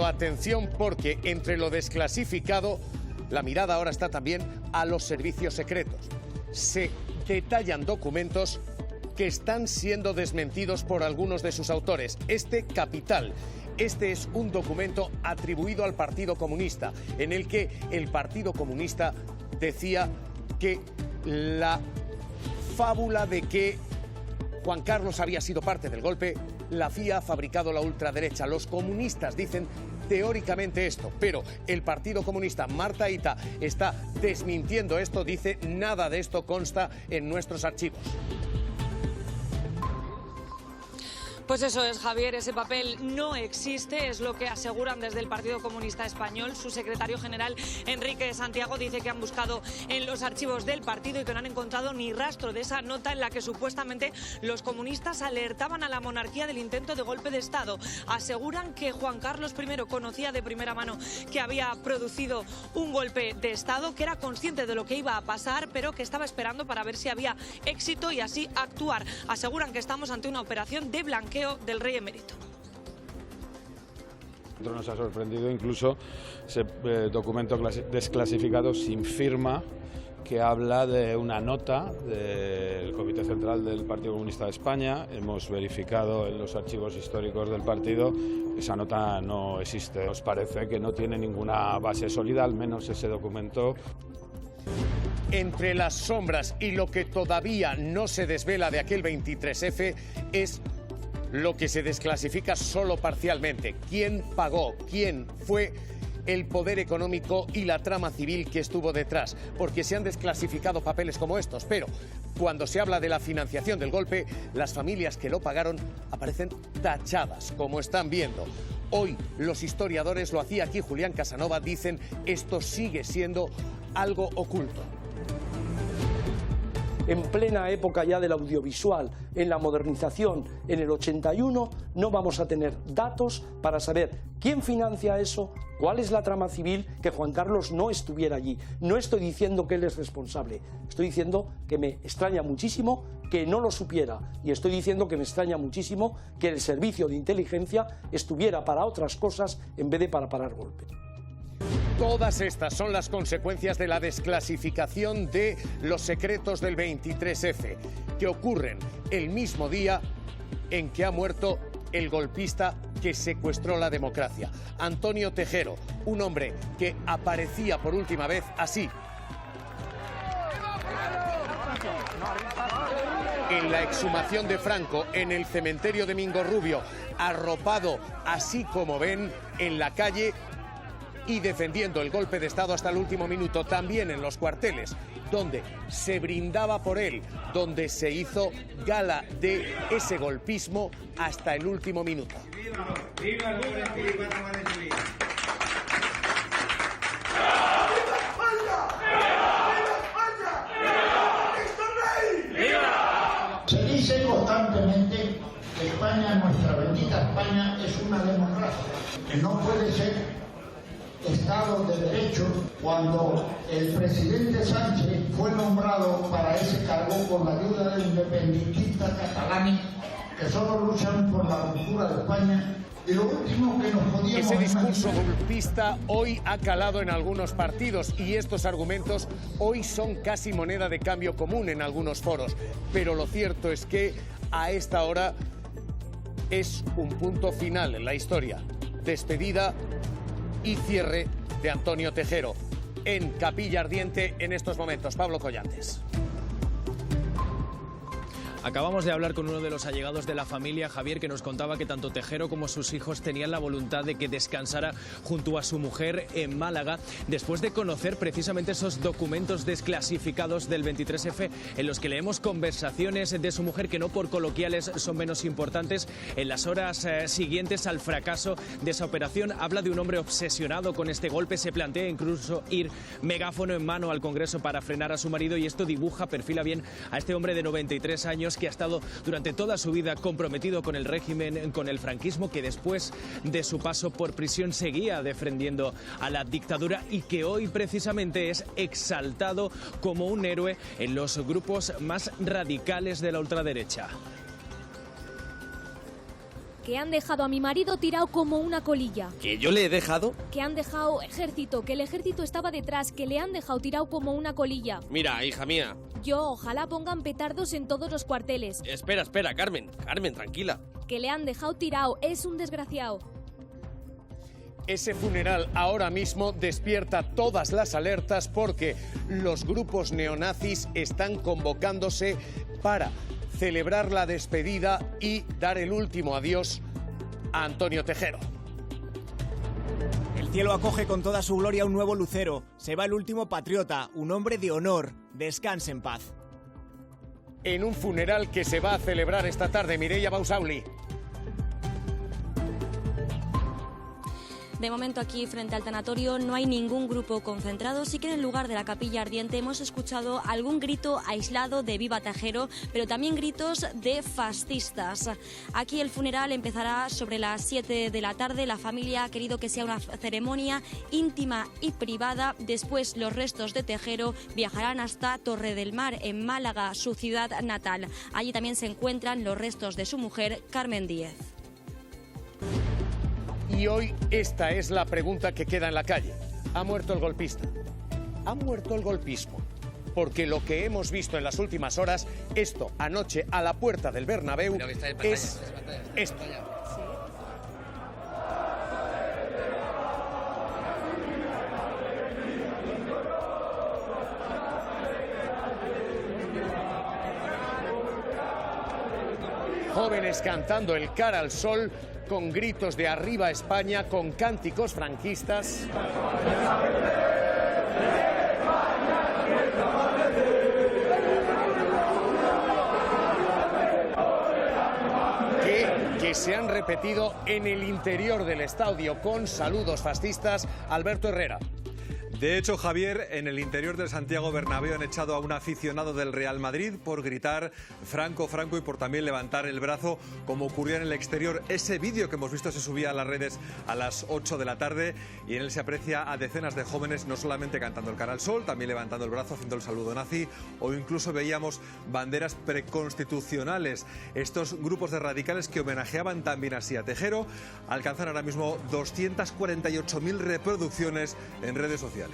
atención, porque entre lo desclasificado, la mirada ahora está también a los servicios secretos. Se detallan documentos que están siendo desmentidos por algunos de sus autores. Capital. Este es un documento atribuido al Partido Comunista, en el que el Partido Comunista decía que la fábula de que Juan Carlos había sido parte del golpe la había fabricado la ultraderecha. Los comunistas dicen teóricamente esto, pero el Partido Comunista, Marta Ita, está desmintiendo esto, dice nada de esto consta en nuestros archivos. Pues eso es, Javier, ese papel no existe, es lo que aseguran desde el Partido Comunista Español. Su secretario general, Enrique Santiago, dice que han buscado en los archivos del partido y que no han encontrado ni rastro de esa nota en la que supuestamente los comunistas alertaban a la monarquía del intento de golpe de Estado. Aseguran que Juan Carlos I conocía de primera mano que había producido un golpe de Estado, que era consciente de lo que iba a pasar, pero que estaba esperando para ver si había éxito y así actuar. Aseguran que estamos ante una operación de blanqueo del rey emérito. Nos ha sorprendido incluso ese documento desclasificado sin firma que habla de una nota del Comité Central del Partido Comunista de España. Hemos verificado en los archivos históricos del partido, esa nota no existe. Nos parece que no tiene ninguna base sólida, al menos ese documento. Entre las sombras y lo que todavía no se desvela de aquel 23F es lo que se desclasifica solo parcialmente. ¿Quién pagó? ¿Quién fue el poder económico y la trama civil que estuvo detrás? Porque se han desclasificado papeles como estos, pero cuando se habla de la financiación del golpe, las familias que lo pagaron aparecen tachadas, como están viendo. Hoy los historiadores, lo hacía aquí Julián Casanova, dicen esto sigue siendo algo oculto. En plena época ya del audiovisual, en la modernización, en el 81, no vamos a tener datos para saber quién financia eso, cuál es la trama civil, que Juan Carlos no estuviera allí. No estoy diciendo que él es responsable, estoy diciendo que me extraña muchísimo que no lo supiera y estoy diciendo que me extraña muchísimo que el servicio de inteligencia estuviera para otras cosas en vez de para parar golpes. Todas estas son las consecuencias de la desclasificación de los secretos del 23F, que ocurren el mismo día en que ha muerto el golpista que secuestró la democracia, Antonio Tejero, un hombre que aparecía por última vez así, en la exhumación de Franco, en el cementerio de Mingo Rubio, arropado así como ven en la calle y defendiendo el golpe de Estado hasta el último minuto, también en los cuarteles, donde se brindaba por él, donde se hizo gala de ese golpismo hasta el último minuto. Se dice constantemente que España, nuestra bendita España, es una democracia, que no puede ser Estado de Derecho cuando el presidente Sánchez fue nombrado para ese cargo con la ayuda de independentistas catalanes que solo luchan por la ruptura de España. Y lo último que nos podíamos Ese discurso golpista hoy ha calado en algunos partidos y estos argumentos hoy son casi moneda de cambio común en algunos foros. Pero lo cierto es que a esta hora es un punto final en la historia. Despedida y cierre de Antonio Tejero en Capilla Ardiente en estos momentos. Pablo Collantes. Acabamos de hablar con uno de los allegados de la familia, Javier, que nos contaba que tanto Tejero como sus hijos tenían la voluntad de que descansara junto a su mujer en Málaga, después de conocer precisamente esos documentos desclasificados del 23F en los que leemos conversaciones de su mujer que no por coloquiales son menos importantes. En las horas siguientes al fracaso de esa operación habla de un hombre obsesionado con este golpe, se plantea incluso ir megáfono en mano al Congreso para frenar a su marido, y esto dibuja, perfila bien a este hombre de 93 años que ha estado durante toda su vida comprometido con el régimen, con el franquismo, que después de su paso por prisión seguía defendiendo a la dictadura y que hoy precisamente es exaltado como un héroe en los grupos más radicales de la ultraderecha. Que han dejado a mi marido tirado como una colilla. ¿Que yo le he dejado? Que han dejado ejército, que el ejército estaba detrás, que le han dejado tirado como una colilla. Mira, hija mía. Yo, ojalá pongan petardos en todos los cuarteles. Espera, Carmen, tranquila. Que le han dejado tirado, es un desgraciado. Ese funeral ahora mismo despierta todas las alertas porque los grupos neonazis están convocándose para celebrar la despedida y dar el último adiós a Antonio Tejero. El cielo acoge con toda su gloria un nuevo lucero. Se va el último patriota, un hombre de honor. Descanse en paz. En un funeral que se va a celebrar esta tarde, Mireia Bausauli. De momento aquí frente al tanatorio no hay ningún grupo concentrado, sí que en el lugar de la capilla ardiente hemos escuchado algún grito aislado de viva Tejero, pero también gritos de fascistas. Aquí el funeral empezará sobre las 7 de la tarde, la familia ha querido que sea una ceremonia íntima y privada, después los restos de Tejero viajarán hasta Torre del Mar, en Málaga, su ciudad natal. Allí también se encuentran los restos de su mujer, Carmen Díez. Y hoy esta es la pregunta que queda en la calle. ¿Ha muerto el golpista? ¿Ha muerto el golpismo? Porque lo que hemos visto en las últimas horas, esto anoche a la puerta del Bernabéu, es esto. Jóvenes cantando el Cara al Sol, con gritos de arriba España, con cánticos franquistas. Que se han repetido en el interior del estadio con saludos fascistas. Alberto Herrera. De hecho, Javier, en el interior del Santiago Bernabéu han echado a un aficionado del Real Madrid por gritar Franco, Franco y por también levantar el brazo, como ocurrió en el exterior. Ese vídeo que hemos visto se subía a las redes a las 8 de la tarde y en él se aprecia a decenas de jóvenes no solamente cantando el Cara al Sol, también levantando el brazo, haciendo el saludo nazi, o incluso veíamos banderas preconstitucionales. Estos grupos de radicales que homenajeaban también así a Tejero alcanzan ahora mismo 248.000 reproducciones en redes sociales.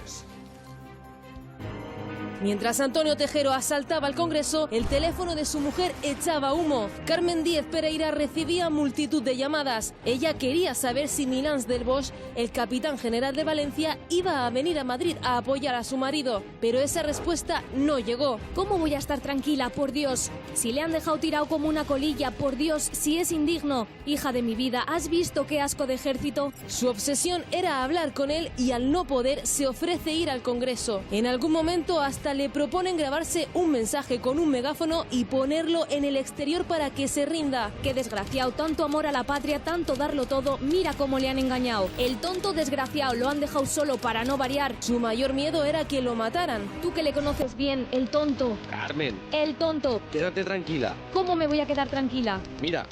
Mientras Antonio Tejero asaltaba el Congreso, el teléfono de su mujer echaba humo. Carmen Díez Pereira recibía multitud de llamadas. Ella quería saber si Milans del Bosch, el capitán general de Valencia, iba a venir a Madrid a apoyar a su marido. Pero esa respuesta no llegó. ¿Cómo voy a estar tranquila, por Dios? Si le han dejado tirado como una colilla, por Dios, si es indigno. Hija de mi vida, ¿has visto qué asco de ejército? Su obsesión era hablar con él y al no poder se ofrece ir al Congreso. En algún momento hasta le proponen grabarse un mensaje con un megáfono y ponerlo en el exterior para que se rinda. Qué desgraciado, tanto amor a la patria, tanto darlo todo, mira cómo le han engañado. El tonto desgraciado, lo han dejado solo para no variar. Su mayor miedo era que lo mataran. Tú que le conoces bien, el tonto. Carmen. El tonto. Quédate tranquila. ¿Cómo me voy a quedar tranquila? Mira,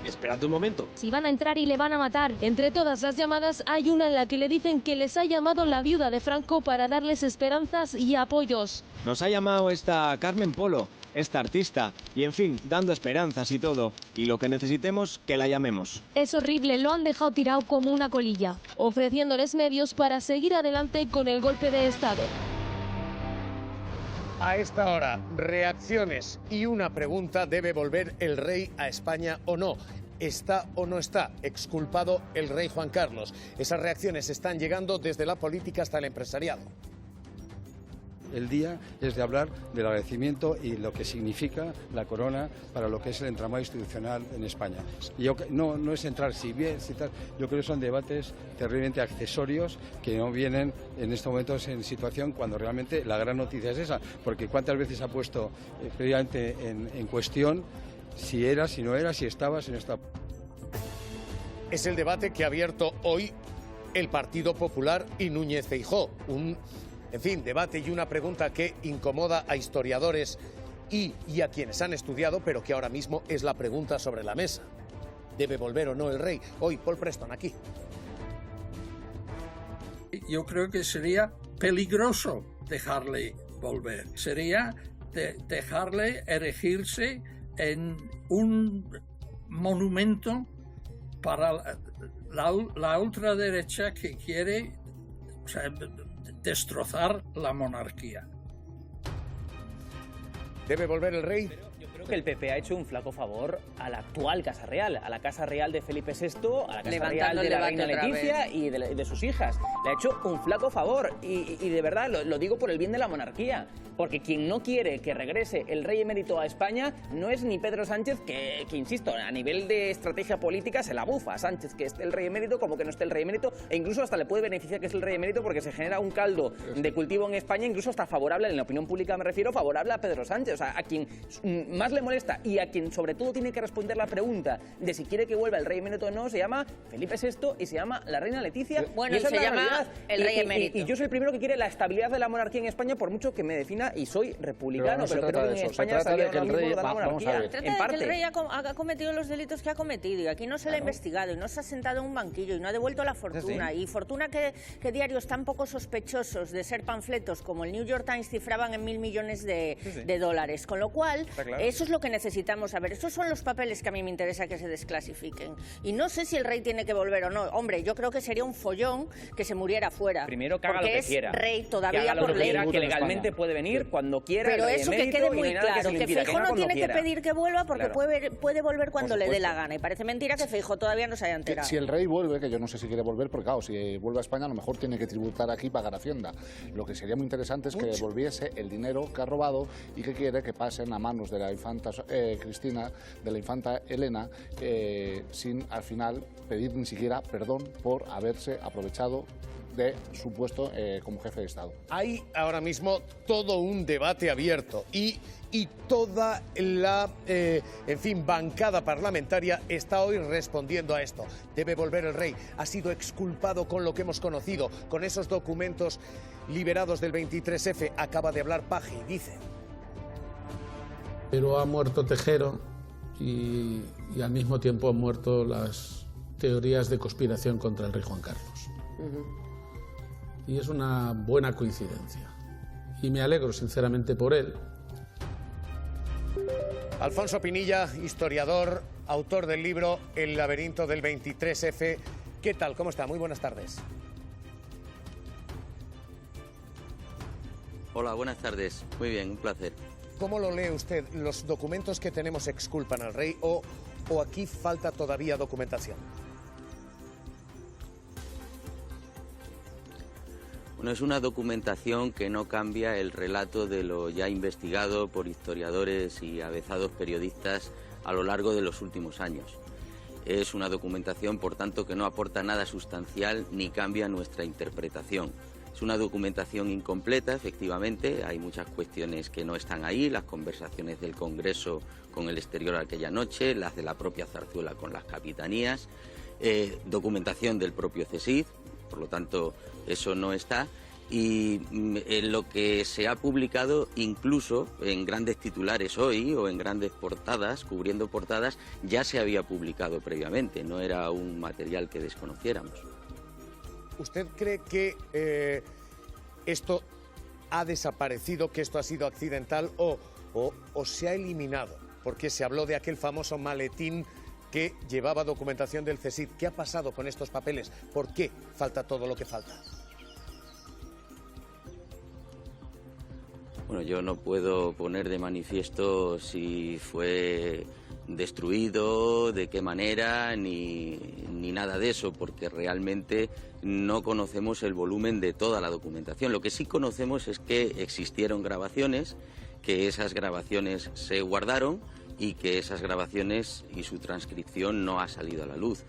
espérate un momento. Si van a entrar y le van a matar. Entre todas las llamadas hay una en la que le dicen que les ha llamado la viuda de Franco para darles esperanzas y apoyos. Nos ha llamado esta Carmen Polo, esta artista, y en fin, dando esperanzas y todo. Y lo que necesitemos, que la llamemos. Es horrible, lo han dejado tirado como una colilla. Ofreciéndoles medios para seguir adelante con el golpe de Estado. A esta hora, reacciones y una pregunta: ¿debe volver el rey a España o no? ¿Está o no está exculpado el rey Juan Carlos? Esas reacciones están llegando desde la política hasta el empresariado. el día es de hablar del agradecimiento y lo que significa la corona para lo que es el entramado institucional en España. No es entrar si bien, si tal, yo creo que son debates terriblemente accesorios que no vienen en estos momentos en situación cuando realmente la gran noticia es esa, porque cuántas veces ha puesto previamente en cuestión si era, si no era, si estaba, si no estaba. Es el debate que ha abierto hoy el Partido Popular y Núñez Feijóo. En fin, debate y una pregunta que incomoda a historiadores y a quienes han estudiado, pero que ahora mismo es la pregunta sobre la mesa. ¿Debe volver o no el rey? Hoy, Paul Preston, aquí. Yo creo que sería peligroso dejarle volver. Sería dejarle erigirse en un monumento para la ultraderecha que quiere, o sea, destrozar la monarquía. ¿Debe volver el rey? Yo creo que el PP ha hecho un flaco favor a la actual Casa Real, a la Casa Real de Felipe VI, a la Casa Real de la reina Leticia y de sus hijas. Le ha hecho un flaco favor y de verdad lo digo por el bien de la monarquía. Porque quien no quiere que regrese el rey emérito a España no es ni Pedro Sánchez, que insisto, a nivel de estrategia política se la bufa a Sánchez, que esté el rey emérito como que no esté el rey emérito, e incluso hasta le puede beneficiar que es el rey emérito porque se genera un caldo de cultivo en España, incluso hasta favorable, en la opinión pública me refiero, favorable a Pedro Sánchez. O sea, a quien más le molesta y a quien sobre todo tiene que responder la pregunta de si quiere que vuelva el rey emérito o no, se llama Felipe VI y se llama la reina Leticia. Bueno, y esa se es la llama realidad. el rey emérito. Y yo soy el primero que quiere la estabilidad de la monarquía en España, por mucho que me defina y soy republicano, pero creo que en España se había el rey, la monarquía. En parte. Que el rey ha cometido los delitos que ha cometido y aquí no se le ha investigado y no se ha sentado en un banquillo y no ha devuelto la fortuna. Sí. Y fortuna que diarios tan poco sospechosos de ser panfletos como el New York Times cifraban en 1.000 millones de dólares. Con lo cual, claro, eso es lo que necesitamos saber. Esos son los papeles que a mí me interesa que se desclasifiquen. Y no sé si el rey tiene que volver o no. Hombre, yo creo que sería un follón que se muriera fuera. Primero que haga lo que quiera. Porque es rey todavía que haga lo por ley. Que legalmente puede venir cuando quiera. Pero eso que quede muy claro, que Feijóo no tiene quiera. Que pedir que vuelva porque claro, puede volver cuando le dé la gana. Y parece mentira que Feijóo todavía no se haya enterado. Si el rey vuelve, que yo no sé si quiere volver, porque claro, si vuelve a España a lo mejor tiene que tributar aquí y pagar Hacienda. Lo que sería muy interesante es que devolviese el dinero que ha robado y que quiere que pasen a manos de la infanta Cristina, de la infanta Elena, sin al final pedir ni siquiera perdón por haberse aprovechado de su puesto como jefe de Estado. Hay ahora mismo todo un debate abierto y toda la, bancada parlamentaria está hoy respondiendo a esto. Debe volver el rey. Ha sido exculpado con lo que hemos conocido, con esos documentos liberados del 23F. Acaba de hablar Paje y dice: Pero ha muerto Tejero y al mismo tiempo han muerto las teorías de conspiración contra el rey Juan Carlos. Y es una buena coincidencia. Y me alegro sinceramente por él. Alfonso Pinilla, historiador, autor del libro El laberinto del 23F. ¿Qué tal? ¿Cómo está? Muy buenas tardes. Hola, buenas tardes. Muy bien, un placer. ¿Cómo lo lee usted? ¿Los documentos que tenemos exculpan al rey o aquí falta todavía documentación? Bueno, es una documentación que no cambia el relato de lo ya investigado por historiadores y avezados periodistas a lo largo de los últimos años. Es una documentación, por tanto, que no aporta nada sustancial ni cambia nuestra interpretación. Es una documentación incompleta, efectivamente, hay muchas cuestiones que no están ahí, las conversaciones del Congreso con el exterior aquella noche, las de la propia Zarzuela con las capitanías, documentación del propio CSIC. Por lo tanto, eso no está. Y en lo que se ha publicado, incluso en grandes titulares hoy o en grandes portadas, cubriendo portadas, ya se había publicado previamente. No era un material que desconociéramos. ¿Usted cree que esto ha desaparecido, que esto ha sido accidental o se ha eliminado? Porque se habló de aquel famoso maletín que llevaba documentación del CSIC. ¿Qué ha pasado con estos papeles? ¿Por qué falta todo lo que falta? Bueno, yo no puedo poner de manifiesto si fue destruido, de qué manera, ni ni nada de eso, porque realmente no conocemos el volumen de toda la documentación. Lo que sí conocemos es que existieron grabaciones, que esas grabaciones se guardaron y que esas grabaciones y su transcripción no ha salido a la luz.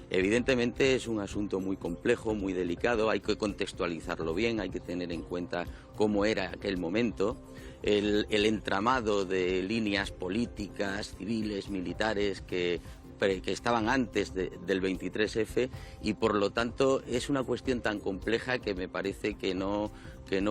Evidentemente es un asunto muy complejo, muy delicado, hay que contextualizarlo bien, hay que tener en cuenta cómo era aquel momento, el entramado de líneas políticas, civiles, militares que estaban antes del 23F, y por lo tanto es una cuestión tan compleja que me parece que no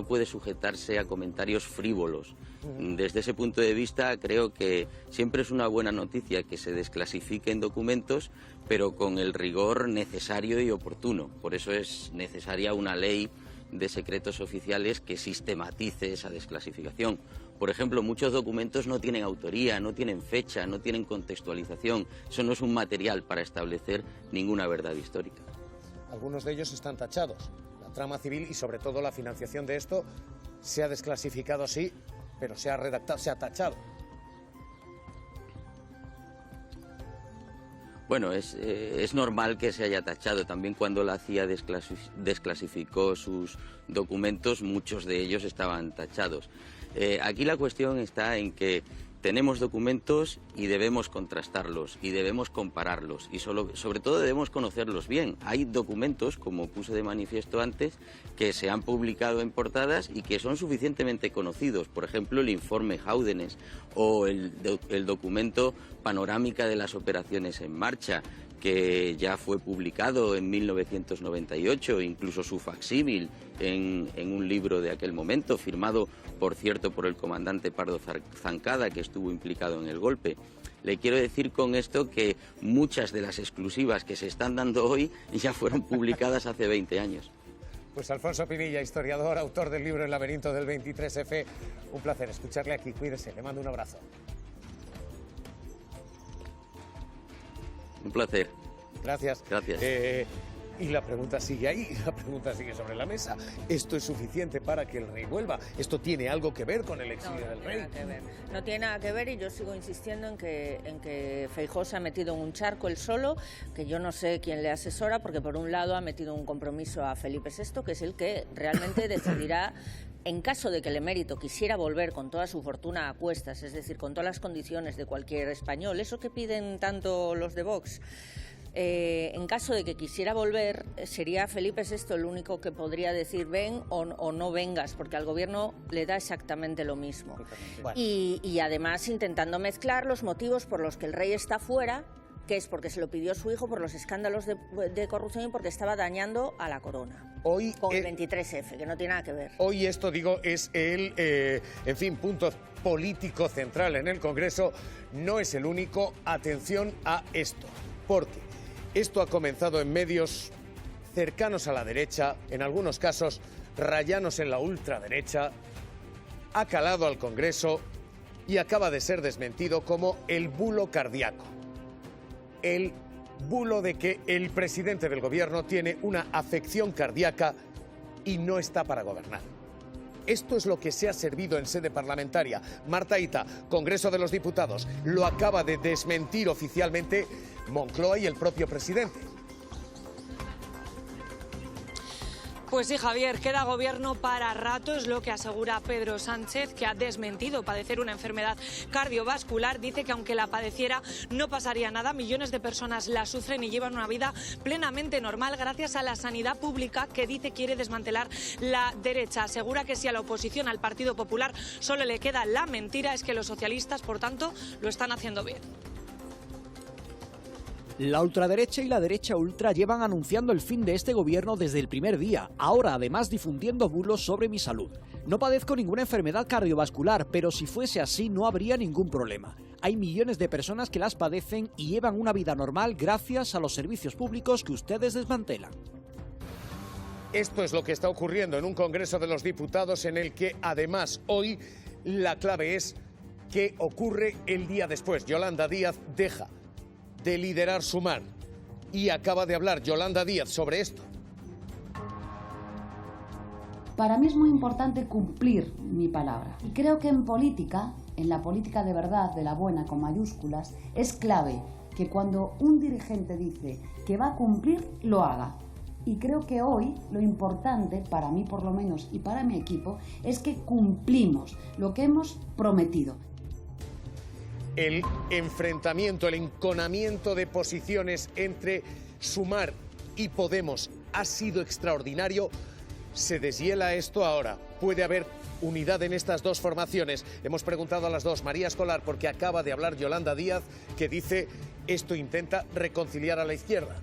puede sujetarse a comentarios frívolos. Desde ese punto de vista creo que siempre es una buena noticia que se desclasifiquen documentos, pero con el rigor necesario y oportuno. Por eso es necesaria una ley de secretos oficiales que sistematice esa desclasificación. Por ejemplo, muchos documentos no tienen autoría, no tienen fecha, no tienen contextualización. Eso no es un material para establecer ninguna verdad histórica. Algunos de ellos están tachados. La trama civil y sobre todo la financiación de esto se ha desclasificado, sí, pero se ha redactado, se ha tachado. Bueno, es normal que se haya tachado. También cuando la CIA desclasificó sus documentos, muchos de ellos estaban tachados. Aquí la cuestión está en que tenemos documentos y debemos contrastarlos y debemos compararlos y sobre todo debemos conocerlos bien. Hay documentos, como puse de manifiesto antes, que se han publicado en portadas y que son suficientemente conocidos. Por ejemplo, el informe Jáudenes o el documento Panorámica de las operaciones en marcha, que ya fue publicado en 1998, incluso su facsímil en un libro de aquel momento, firmado, por cierto, por el comandante Pardo Zancada, que estuvo implicado en el golpe. Le quiero decir con esto que muchas de las exclusivas que se están dando hoy ya fueron publicadas hace 20 años. Pues Alfonso Pinilla, historiador, autor del libro El laberinto del 23F, un placer escucharle aquí, cuídese, le mando un abrazo. Un placer. Gracias. Gracias. Y la pregunta sigue ahí, la pregunta sigue sobre la mesa. ¿Esto es suficiente para que el rey vuelva? ¿Esto tiene algo que ver con el exilio del rey? No tiene nada que ver, y yo sigo insistiendo en que Feijóo se ha metido en un charco él solo, que yo no sé quién le asesora, porque por un lado ha metido un compromiso a Felipe VI, que es el que realmente decidirá. En caso de que el emérito quisiera volver con toda su fortuna a cuestas, es decir, con todas las condiciones de cualquier español, eso que piden tanto los de Vox, en caso de que quisiera volver, sería Felipe VI el único que podría decir ven o no vengas, porque al gobierno le da exactamente lo mismo. Bueno. Y además intentando mezclar los motivos por los que el rey está fuera, que es porque se lo pidió su hijo por los escándalos de corrupción y porque estaba dañando a la corona. Hoy con el 23F, que no tiene nada que ver. Hoy esto, digo, es el, en fin, punto político central en el Congreso. No es el único. Atención a esto, porque esto ha comenzado en medios cercanos a la derecha, en algunos casos rayanos en la ultraderecha, ha calado al Congreso y acaba de ser desmentido como el bulo cardíaco. El bulo de que el presidente del gobierno tiene una afección cardíaca y no está para gobernar. Esto es lo que se ha servido en sede parlamentaria. Marta Ita, Congreso de los Diputados, lo acaba de desmentir oficialmente Moncloa y el propio presidente. Pues sí, Javier, queda gobierno para rato, es lo que asegura Pedro Sánchez, que ha desmentido padecer una enfermedad cardiovascular. Dice que aunque la padeciera no pasaría nada. Millones de personas la sufren y llevan una vida plenamente normal gracias a la sanidad pública que dice quiere desmantelar la derecha. Asegura que si a la oposición, al Partido Popular, solo le queda la mentira, es que los socialistas, por tanto, lo están haciendo bien. La ultraderecha y la derecha ultra llevan anunciando el fin de este gobierno desde el primer día, ahora además difundiendo bulos sobre mi salud. No padezco ninguna enfermedad cardiovascular, pero si fuese así no habría ningún problema. Hay millones de personas que las padecen y llevan una vida normal gracias a los servicios públicos que ustedes desmantelan. Esto es lo que está ocurriendo en un Congreso de los Diputados en el que además hoy la clave es qué ocurre el día después. Yolanda Díaz deja de liderar Sumar y acaba de hablar Yolanda Díaz sobre esto. Para mí es muy importante cumplir mi palabra. Y creo que en política, en la política de verdad, de la buena con mayúsculas, es clave que cuando un dirigente dice que va a cumplir, lo haga. Y creo que hoy lo importante, para mí por lo menos y para mi equipo, es que cumplimos lo que hemos prometido. El enfrentamiento, el enconamiento de posiciones entre Sumar y Podemos ha sido extraordinario. ¿Se deshiela esto ahora? ¿Puede haber unidad en estas dos formaciones? Hemos preguntado a las dos. María Escolar, porque acaba de hablar Yolanda Díaz, que dice esto intenta reconciliar a la izquierda.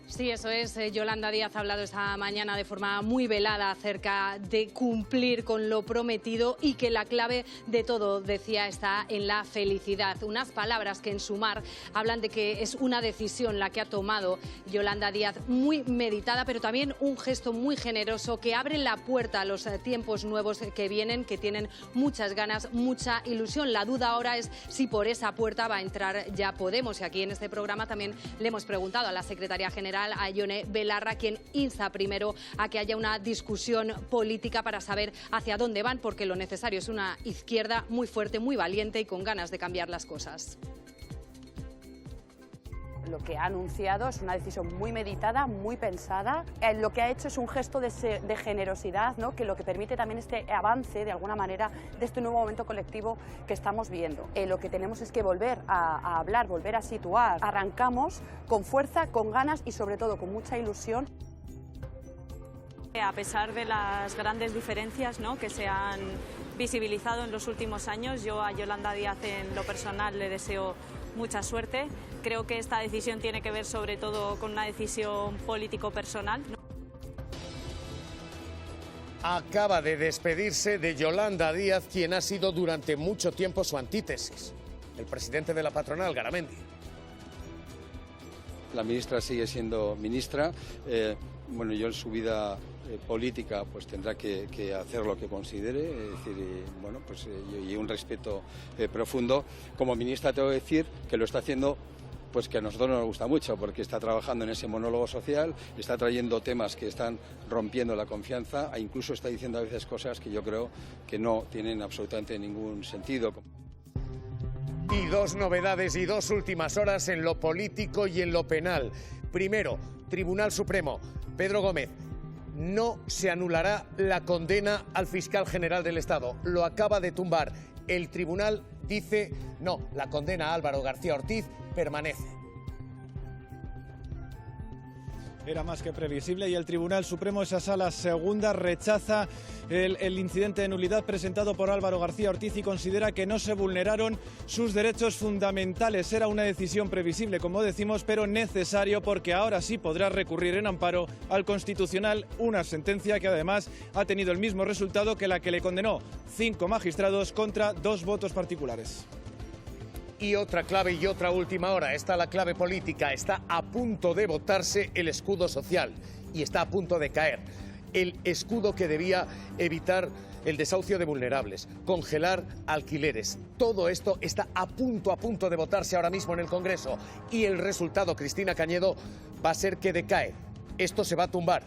Sí, eso es. Yolanda Díaz ha hablado esta mañana de forma muy velada acerca de cumplir con lo prometido y que la clave de todo, decía, está en la felicidad. Unas palabras que en Sumar hablan de que es una decisión la que ha tomado Yolanda Díaz, muy meditada, pero también un gesto muy generoso que abre la puerta a los tiempos nuevos que vienen, que tienen muchas ganas, mucha ilusión. La duda ahora es si por esa puerta va a entrar ya Podemos. Y aquí en este programa también le hemos preguntado a la secretaria general, a Ione Belarra, quien insta primero a que haya una discusión política para saber hacia dónde van, porque lo necesario es una izquierda muy fuerte, muy valiente y con ganas de cambiar las cosas. Lo que ha anunciado es una decisión muy meditada, muy pensada. Lo que ha hecho es un gesto de generosidad, ¿no?, que lo que permite también este avance, de alguna manera, de este nuevo momento colectivo que estamos viendo. Lo que tenemos es que volver a hablar, volver a situar. Arrancamos con fuerza, con ganas y sobre todo con mucha ilusión. A pesar de las grandes diferencias, ¿no?, que se han visibilizado en los últimos años, yo a Yolanda Díaz en lo personal le deseo mucha suerte. Creo que esta decisión tiene que ver sobre todo con una decisión político-personal. Acaba de despedirse de Yolanda Díaz, quien ha sido durante mucho tiempo su antítesis, el presidente de la patronal, Garamendi. La ministra sigue siendo ministra. Bueno, yo en su vida política pues tendrá que hacer lo que considere, es decir, bueno, pues y un respeto profundo. Como ministra tengo que decir que lo está haciendo, pues que a nosotros nos gusta mucho, porque está trabajando en ese monólogo social, está trayendo temas que están rompiendo la confianza e incluso está diciendo a veces cosas que yo creo que no tienen absolutamente ningún sentido. Y dos novedades y dos últimas horas en lo político y en lo penal. Primero, Tribunal Supremo. Pedro Gómez, no se anulará la condena al fiscal general del Estado. Lo acaba de tumbar. El tribunal dice no, la condena a Álvaro García Ortiz permanece. Era más que previsible y el Tribunal Supremo, esa sala segunda, rechaza el incidente de nulidad presentado por Álvaro García Ortiz y considera que no se vulneraron sus derechos fundamentales. Era una decisión previsible, como decimos, pero necesario, porque ahora sí podrá recurrir en amparo al Constitucional, una sentencia que además ha tenido el mismo resultado que la que le condenó 5 magistrados contra 2 votos particulares. Y otra clave y otra última hora, está la clave política. Está a punto de votarse el escudo social y está a punto de caer. El escudo que debía evitar el desahucio de vulnerables, congelar alquileres. Todo esto está a punto de votarse ahora mismo en el Congreso. Y el resultado, Cristina Cañedo, va a ser que decae. Esto se va a tumbar.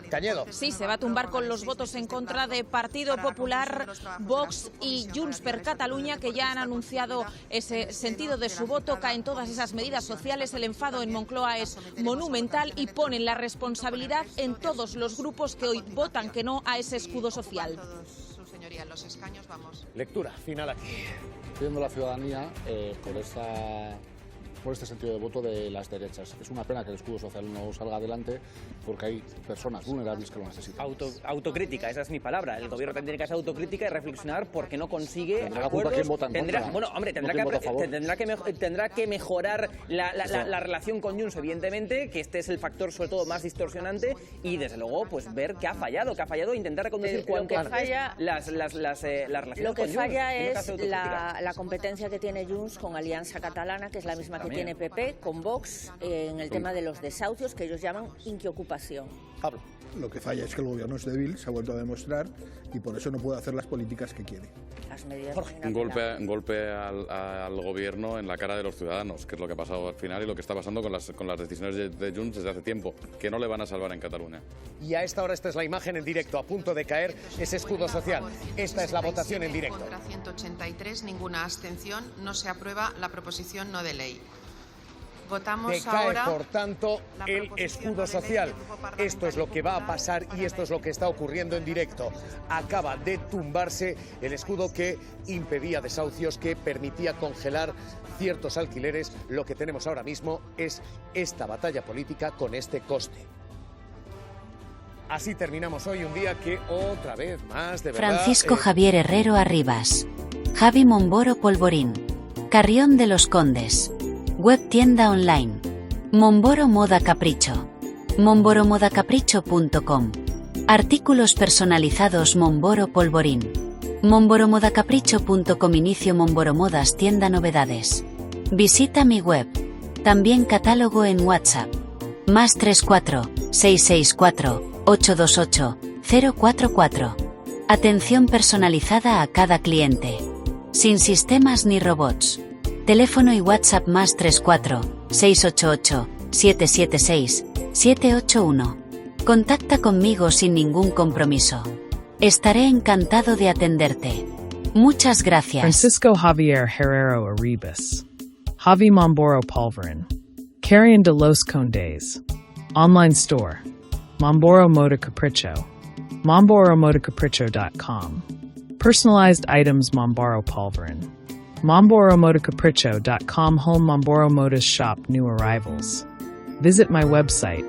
Cañedo. Sí, se va a tumbar con los votos en contra de Partido Popular, Vox y Junts per Catalunya, que ya han anunciado ese sentido de su voto. Caen todas esas medidas sociales, el enfado en Moncloa es monumental y ponen la responsabilidad en todos los grupos que hoy votan que no a ese escudo social. Lectura final aquí. Pidiendo la ciudadanía por este sentido de voto de las derechas. Es una pena que el escudo social no salga adelante porque hay personas vulnerables que lo necesitan. Autocrítica, esa es mi palabra. El gobierno tendría que hacer autocrítica y reflexionar porque no consigue ¿Tendrá acuerdos. ¿Quién vota en contra? Bueno, hombre, tendrá que mejorar la relación con Junts, evidentemente, que este es el factor sobre todo más distorsionante, y desde luego pues ver qué ha fallado, e intentar reconducir cuanto antes las relaciones. Lo que con falla Junts. es la competencia que tiene Junts con Alianza Catalana, que es la misma que tiene PP, con Vox, en el tema de los desahucios, que ellos llaman inquiocupación. Pablo. Lo que falla es que el gobierno es débil, se ha vuelto a demostrar, y por eso no puede hacer las políticas que quiere. las medidas... Un golpe al gobierno en la cara de los ciudadanos, que es lo que ha pasado al final y lo que está pasando con las decisiones de Junts desde hace tiempo, que no le van a salvar en Cataluña. Y a esta hora esta es la imagen en directo, a punto de caer ese escudo social. Esta es la votación en directo. Contra 183, ninguna abstención, no se aprueba la proposición no de ley. Votamos Decae, ahora, por tanto, el escudo social. Esto es lo que va a pasar y esto es lo que está ocurriendo en directo. Acaba de tumbarse el escudo que impedía desahucios, que permitía congelar ciertos alquileres. Lo que tenemos ahora mismo es esta batalla política con este coste. Así terminamos hoy un día que otra vez más, de verdad... Francisco Javier Herrero Arribas. Javi Momboro Polvorín. Carrión de los Condes. Web tienda online. Momboro Moda Capricho. momboromodacapricho.com. Artículos personalizados Momboro Polvorín. momboromodacapricho.com. Inicio Momboro Modas tienda novedades. Visita mi web. También catálogo en WhatsApp. +34 664 828 044. Atención personalizada a cada cliente. Sin sistemas ni robots. Teléfono y WhatsApp +34 688 776 781. Contacta conmigo sin ningún compromiso. Estaré encantado de atenderte. Muchas gracias. Francisco Javier Herrero Arribas. Javi Momboro Polvorín. Carrión de los Condes. Online store. Momboro Moda Capricho. momboromodacapricho.com. Personalized items Momboro Polvorín. momboromodacapricho.com. Home Momboro Modas shop new arrivals. Visit my website.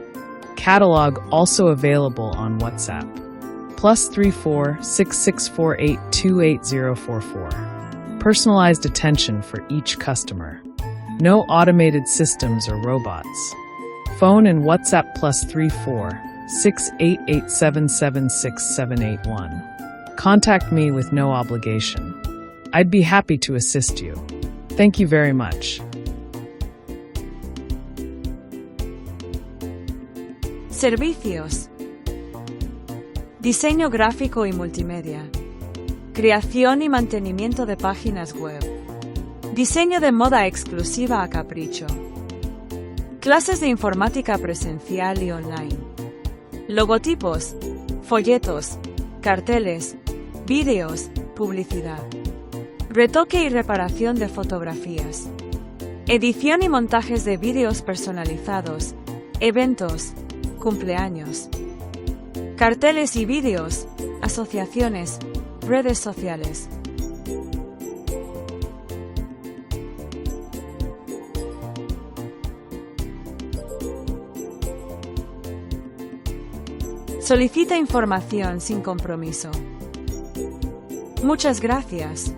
Catalog also available on WhatsApp. +34 6648 28044. Personalized attention for each customer. No automated systems or robots. Phone and WhatsApp +34 688776781. Contact me with no obligation. I'd be happy to assist you. Thank you very much. Servicios. Diseño gráfico y multimedia. Creación y mantenimiento de páginas web. Diseño de moda exclusiva a capricho. Clases de informática presencial y online. Logotipos, folletos, carteles, vídeos, publicidad. Retoque y reparación de fotografías. Edición y montajes de vídeos personalizados, eventos, cumpleaños. Carteles y vídeos, asociaciones, redes sociales. Solicita información sin compromiso. Muchas gracias.